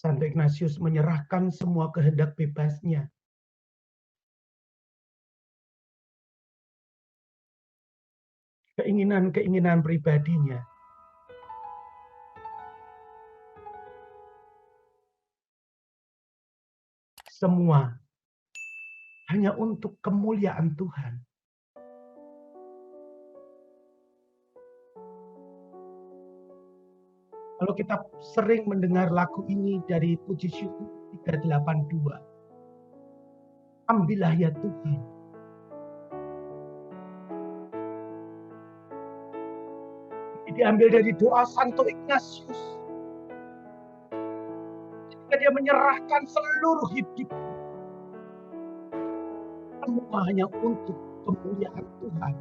Santo Ignatius menyerahkan semua kehendak bebasnya. Keinginan-keinginan pribadinya. Semua hanya untuk kemuliaan Tuhan. Kalau kita sering mendengar lagu ini dari Puji Syukur 382. Ambillah ya Tuhan. Ini diambil dari doa Santo Ignatius. Ketika dia menyerahkan seluruh hidup. Semua hanya untuk kemuliaan Tuhan.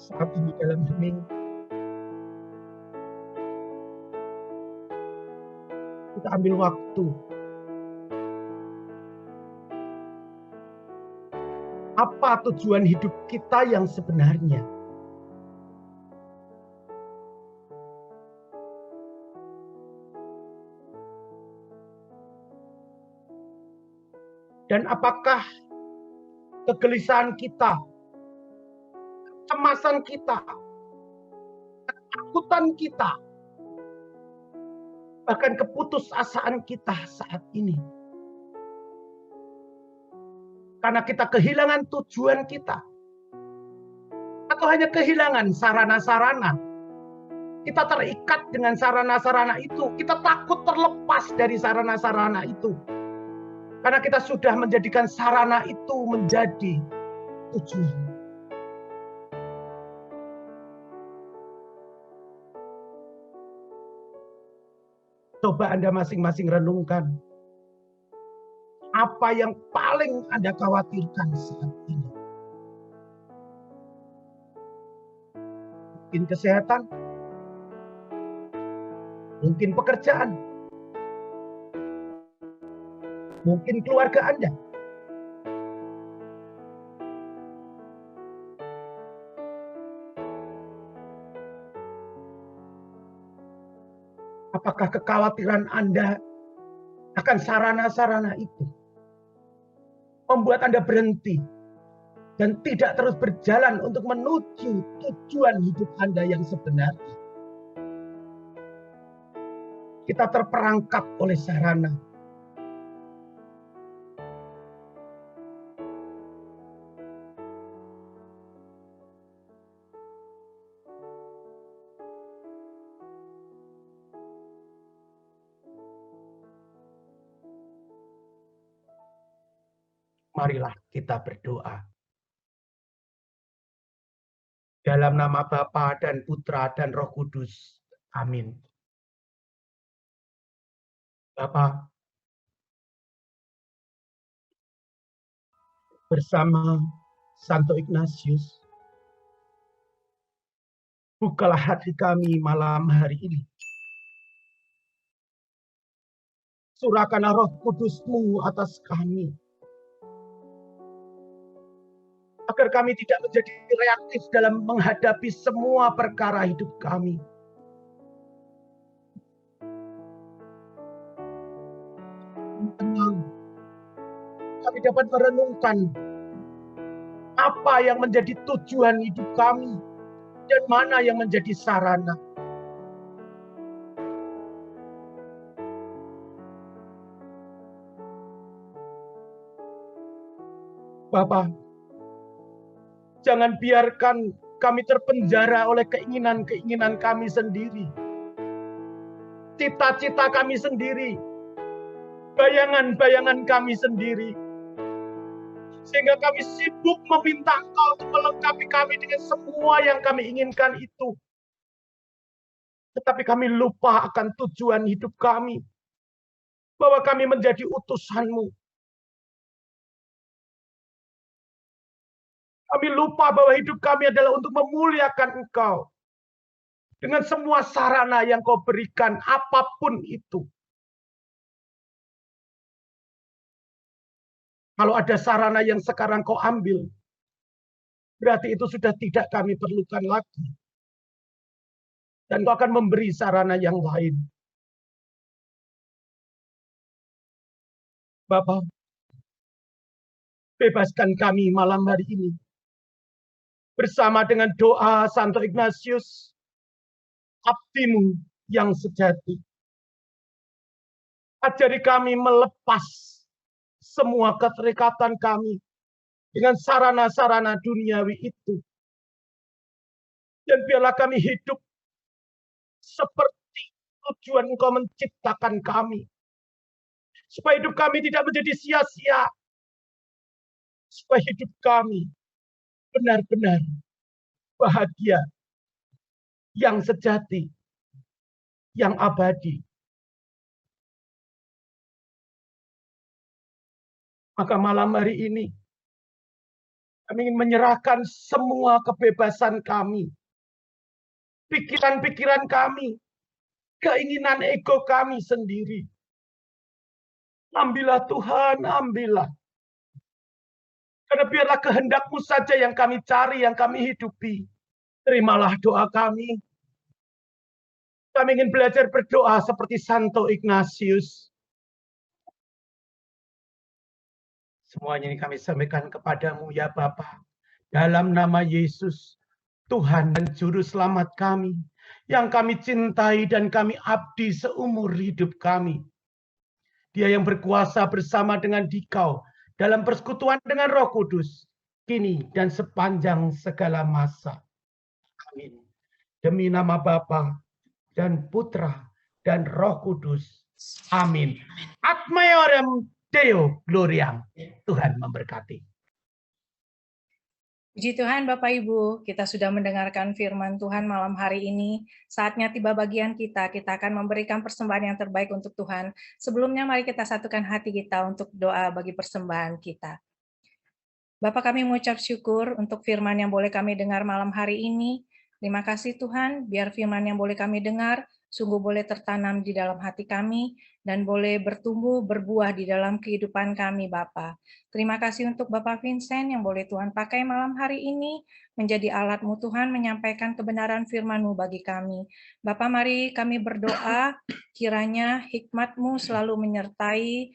Saat ini dalam hening, kita ambil waktu. Apa tujuan hidup kita yang sebenarnya? Dan apakah kegelisahan kita, kecemasan kita, ketakutan kita, bahkan keputusasaan kita saat ini, karena kita kehilangan tujuan kita, atau hanya kehilangan sarana-sarana, kita terikat dengan sarana-sarana itu, kita takut terlepas dari sarana-sarana itu, karena kita sudah menjadikan sarana itu menjadi tujuan. Coba Anda masing-masing renungkan. Apa yang paling Anda khawatirkan saat ini? Mungkin kesehatan, mungkin pekerjaan, mungkin keluarga Anda. Apakah kekhawatiran Anda akan sarana-sarana itu membuat Anda berhenti dan tidak terus berjalan untuk menuju tujuan hidup Anda yang sebenarnya? Kita terperangkap oleh sarana. Marilah kita berdoa. Dalam nama Bapa dan Putra dan Roh Kudus. Amin. Bapa, bersama Santo Ignatius, bukalah hati kami malam hari ini. Surahkanlah Roh Kudus-Mu atas kami, agar kami tidak menjadi reaktif dalam menghadapi semua perkara hidup kami. Tenang, kami dapat merenungkan apa yang menjadi tujuan hidup kami dan mana yang menjadi sarana. Bapa, jangan biarkan kami terpenjara oleh keinginan-keinginan kami sendiri, cita-cita kami sendiri, bayangan-bayangan kami sendiri, sehingga kami sibuk meminta Engkau untuk melengkapi kami dengan semua yang kami inginkan itu. Tetapi kami lupa akan tujuan hidup kami, bahwa kami menjadi utusan-Mu. Kami lupa bahwa hidup kami adalah untuk memuliakan Engkau. Dengan semua sarana yang Kau berikan, apapun itu. Kalau ada sarana yang sekarang Kau ambil, berarti itu sudah tidak kami perlukan lagi. Dan Kau akan memberi sarana yang lain. Bapa, bebaskan kami malam hari ini. Bersama dengan doa Santo Ignatius, abdi-Mu yang sejati. Ajari kami melepas semua keterikatan kami dengan sarana-sarana duniawi itu. Dan biarlah kami hidup seperti tujuan Engkau menciptakan kami. Supaya hidup kami tidak menjadi sia-sia. Supaya hidup kami benar-benar bahagia, yang sejati, yang abadi. Maka malam hari ini, kami ingin menyerahkan semua kebebasan kami, pikiran-pikiran kami, keinginan ego kami sendiri. Ambillah Tuhan, ambillah. Karena biarlah kehendak-Mu saja yang kami cari, yang kami hidupi. Terimalah doa kami. Kami ingin belajar berdoa seperti Santo Ignatius. Semuanya ini kami sampaikan kepadamu ya Bapa. Dalam nama Yesus, Tuhan dan Juru Selamat kami, yang kami cintai dan kami abdi seumur hidup kami. Dia yang berkuasa bersama dengan Dikau dalam persekutuan dengan Roh Kudus, kini dan sepanjang segala masa. Amin. Demi nama Bapa dan Putra dan Roh Kudus. Amin. Ad maiorem Deo gloriam. Tuhan memberkati. Puji Tuhan Bapak Ibu, kita sudah mendengarkan firman Tuhan malam hari ini. Saatnya tiba bagian kita akan memberikan persembahan yang terbaik untuk Tuhan. Sebelumnya mari kita satukan hati kita untuk doa bagi persembahan kita. Bapak, kami mengucap syukur untuk firman yang boleh kami dengar malam hari ini. Terima kasih Tuhan, biar firman yang boleh kami dengar sungguh boleh tertanam di dalam hati kami dan boleh bertumbuh, berbuah di dalam kehidupan kami, Bapa. Terima kasih untuk Bapak Vincent yang boleh Tuhan pakai malam hari ini menjadi alat-Mu Tuhan menyampaikan kebenaran firman-Mu bagi kami. Bapak, mari kami berdoa kiranya hikmat-Mu selalu menyertai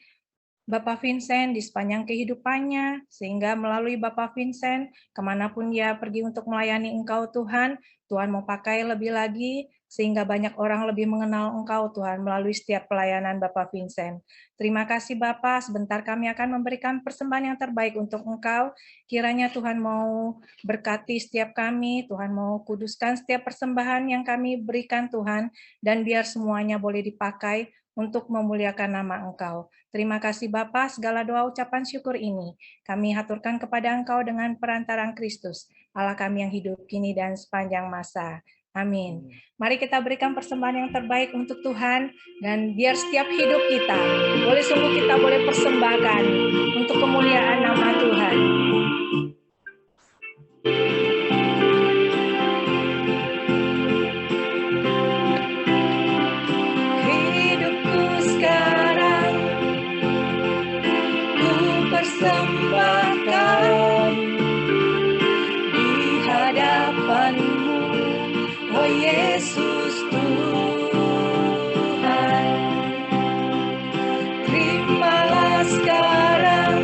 Bapak Vincent di sepanjang kehidupannya, sehingga melalui Bapak Vincent, kemanapun dia pergi untuk melayani Engkau Tuhan, Tuhan mau pakai lebih lagi, sehingga banyak orang lebih mengenal Engkau Tuhan melalui setiap pelayanan Bapak Vincent. Terima kasih Bapak, sebentar kami akan memberikan persembahan yang terbaik untuk Engkau, kiranya Tuhan mau berkati setiap kami, Tuhan mau kuduskan setiap persembahan yang kami berikan Tuhan, dan biar semuanya boleh dipakai untuk memuliakan nama Engkau. Terima kasih Bapa, segala doa ucapan syukur ini kami haturkan kepada Engkau dengan perantaraan Kristus, Allah kami yang hidup kini dan sepanjang masa. Amin. Mari kita berikan persembahan yang terbaik untuk Tuhan, dan biar setiap hidup kita, kita boleh persembahkan untuk kemuliaan nama Tuhan. Persembahkan di hadapan-Mu, oh Yesus Tuhan. Terimalah sekarang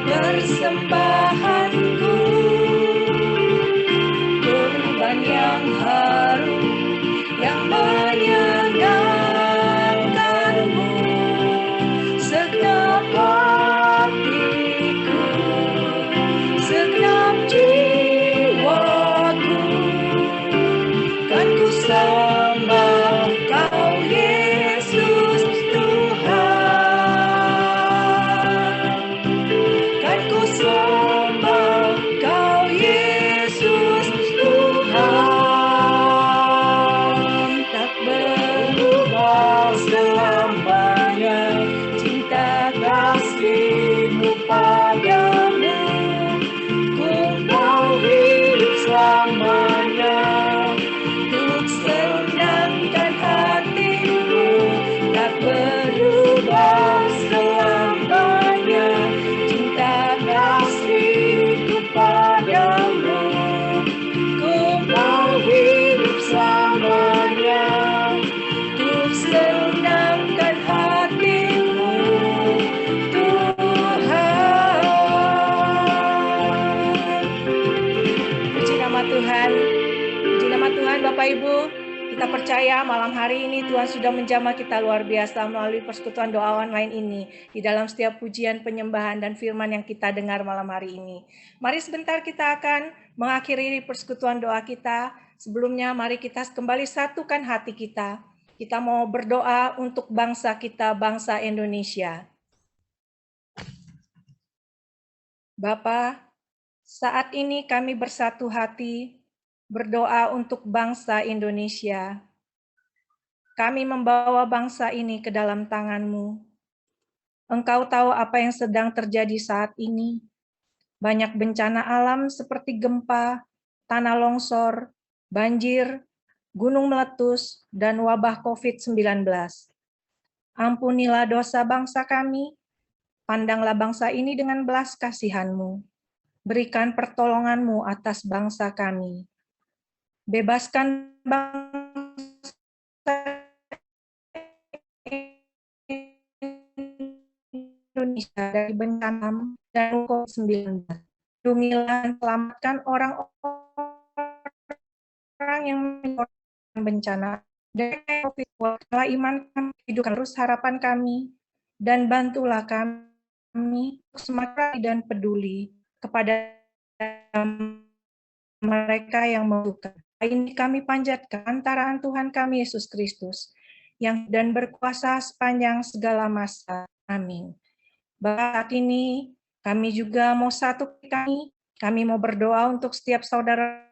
persembahanku, kurban yang harum yang menyenangkan-Mu. Segenap hatiku, segenap jiwaku, kan ku sembah Kau Yesus Tuhan. Kan ku sembah Kau Yesus Tuhan. Tak berubah selamanya cinta kasih-Mu padamu, ku mau hidup selamanya untuk senangkan hati-Mu. Tak berubah selamanya cinta kasih-Ku padamu, ku mau hidup selamanya untuk senangkan hati-Mu, Tuhan. Puji nama Tuhan, puji nama Tuhan Bapak Ibu. Kita percaya malam hari ini Tuhan sudah menjamah kita luar biasa melalui persekutuan doa online ini, di dalam setiap pujian, penyembahan, dan firman yang kita dengar malam hari ini. Mari sebentar kita akan mengakhiri persekutuan doa kita. Sebelumnya mari kita kembali satukan hati kita. Kita mau berdoa untuk bangsa kita, bangsa Indonesia. Bapa, saat ini kami bersatu hati berdoa untuk bangsa Indonesia. Kami membawa bangsa ini ke dalam tangan-Mu. Engkau tahu apa yang sedang terjadi saat ini. Banyak bencana alam seperti gempa, tanah longsor, banjir, gunung meletus, dan wabah COVID-19. Ampunilah dosa bangsa kami, pandanglah bangsa ini dengan belas kasihan-Mu. Berikan pertolongan-Mu atas bangsa kami. Bebaskan bangsa Indonesia dari bencana dan COVID-19. Lindungilah dan selamatkan orang-orang yang menyebabkan bencana dari COVID. Kuatkanlah iman kami, hidupkan terus harapan kami, dan bantulah kami semakin dan peduli kepada mereka yang membutuhkan. Ini kami panjatkan antaraan Tuhan kami Yesus Kristus yang dan berkuasa sepanjang segala masa. Amin. Saat ini kami juga mau kami mau berdoa untuk setiap saudara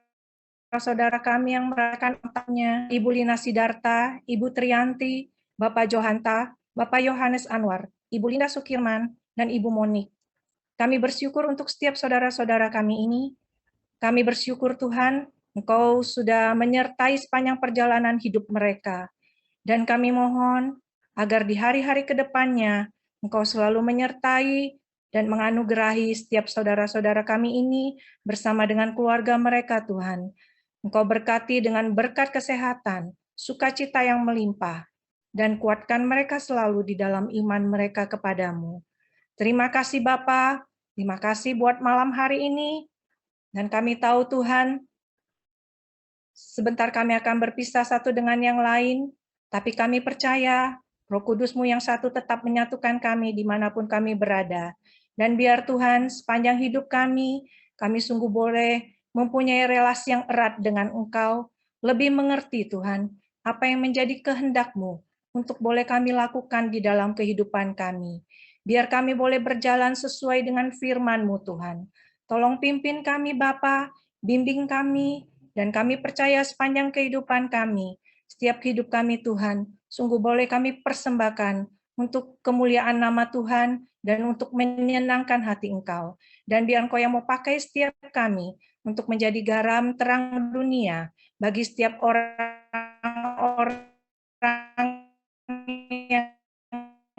kami yang merayakan ulang Ibu Lina Sidarta, Ibu Trianti, Bapak Johanta, Bapak Yohanes Anwar, Ibu Linda Sukirman, dan Ibu Monik. Kami bersyukur untuk setiap saudara-saudara kami ini. Kami bersyukur Tuhan, Engkau sudah menyertai sepanjang perjalanan hidup mereka. Dan kami mohon agar di hari-hari ke depannya, Engkau selalu menyertai dan menganugerahi setiap saudara-saudara kami ini bersama dengan keluarga mereka, Tuhan. Engkau berkati dengan berkat kesehatan, sukacita yang melimpah, dan kuatkan mereka selalu di dalam iman mereka kepadamu. Terima kasih Bapa, terima kasih buat malam hari ini. Dan kami tahu Tuhan, sebentar kami akan berpisah satu dengan yang lain, tapi kami percaya Roh Kudus-Mu yang satu tetap menyatukan kami dimanapun kami berada. Dan biar Tuhan sepanjang hidup kami sungguh boleh mempunyai relasi yang erat dengan Engkau, lebih mengerti Tuhan, apa yang menjadi kehendak-Mu untuk boleh kami lakukan di dalam kehidupan kami. Biar kami boleh berjalan sesuai dengan firman-Mu Tuhan. Tolong pimpin kami Bapa, bimbing kami, dan kami percaya sepanjang kehidupan kami, setiap hidup kami Tuhan, sungguh boleh kami persembahkan untuk kemuliaan nama Tuhan dan untuk menyenangkan hati Engkau. Dan biar Engkau yang mau pakai setiap kami untuk menjadi garam terang dunia bagi setiap orang-orang yang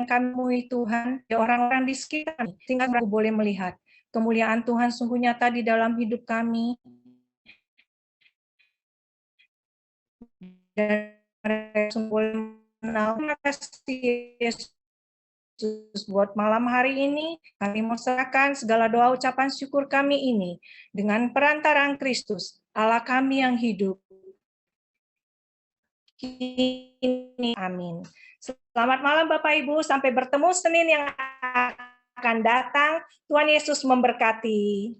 kami Tuhan, orang-orang di sekitar kami, sehingga mereka boleh melihat kemuliaan Tuhan sungguh nyata di dalam hidup kami, dan mereka sungguh boleh mengenal. Terima kasih Yesus buat malam hari ini. Kami mau serahkan segala doa ucapan syukur kami ini dengan perantaraan Kristus, Allah kami yang hidup. Amin. Selamat malam Bapak Ibu, sampai bertemu Senin yang akan datang. Tuhan Yesus memberkati.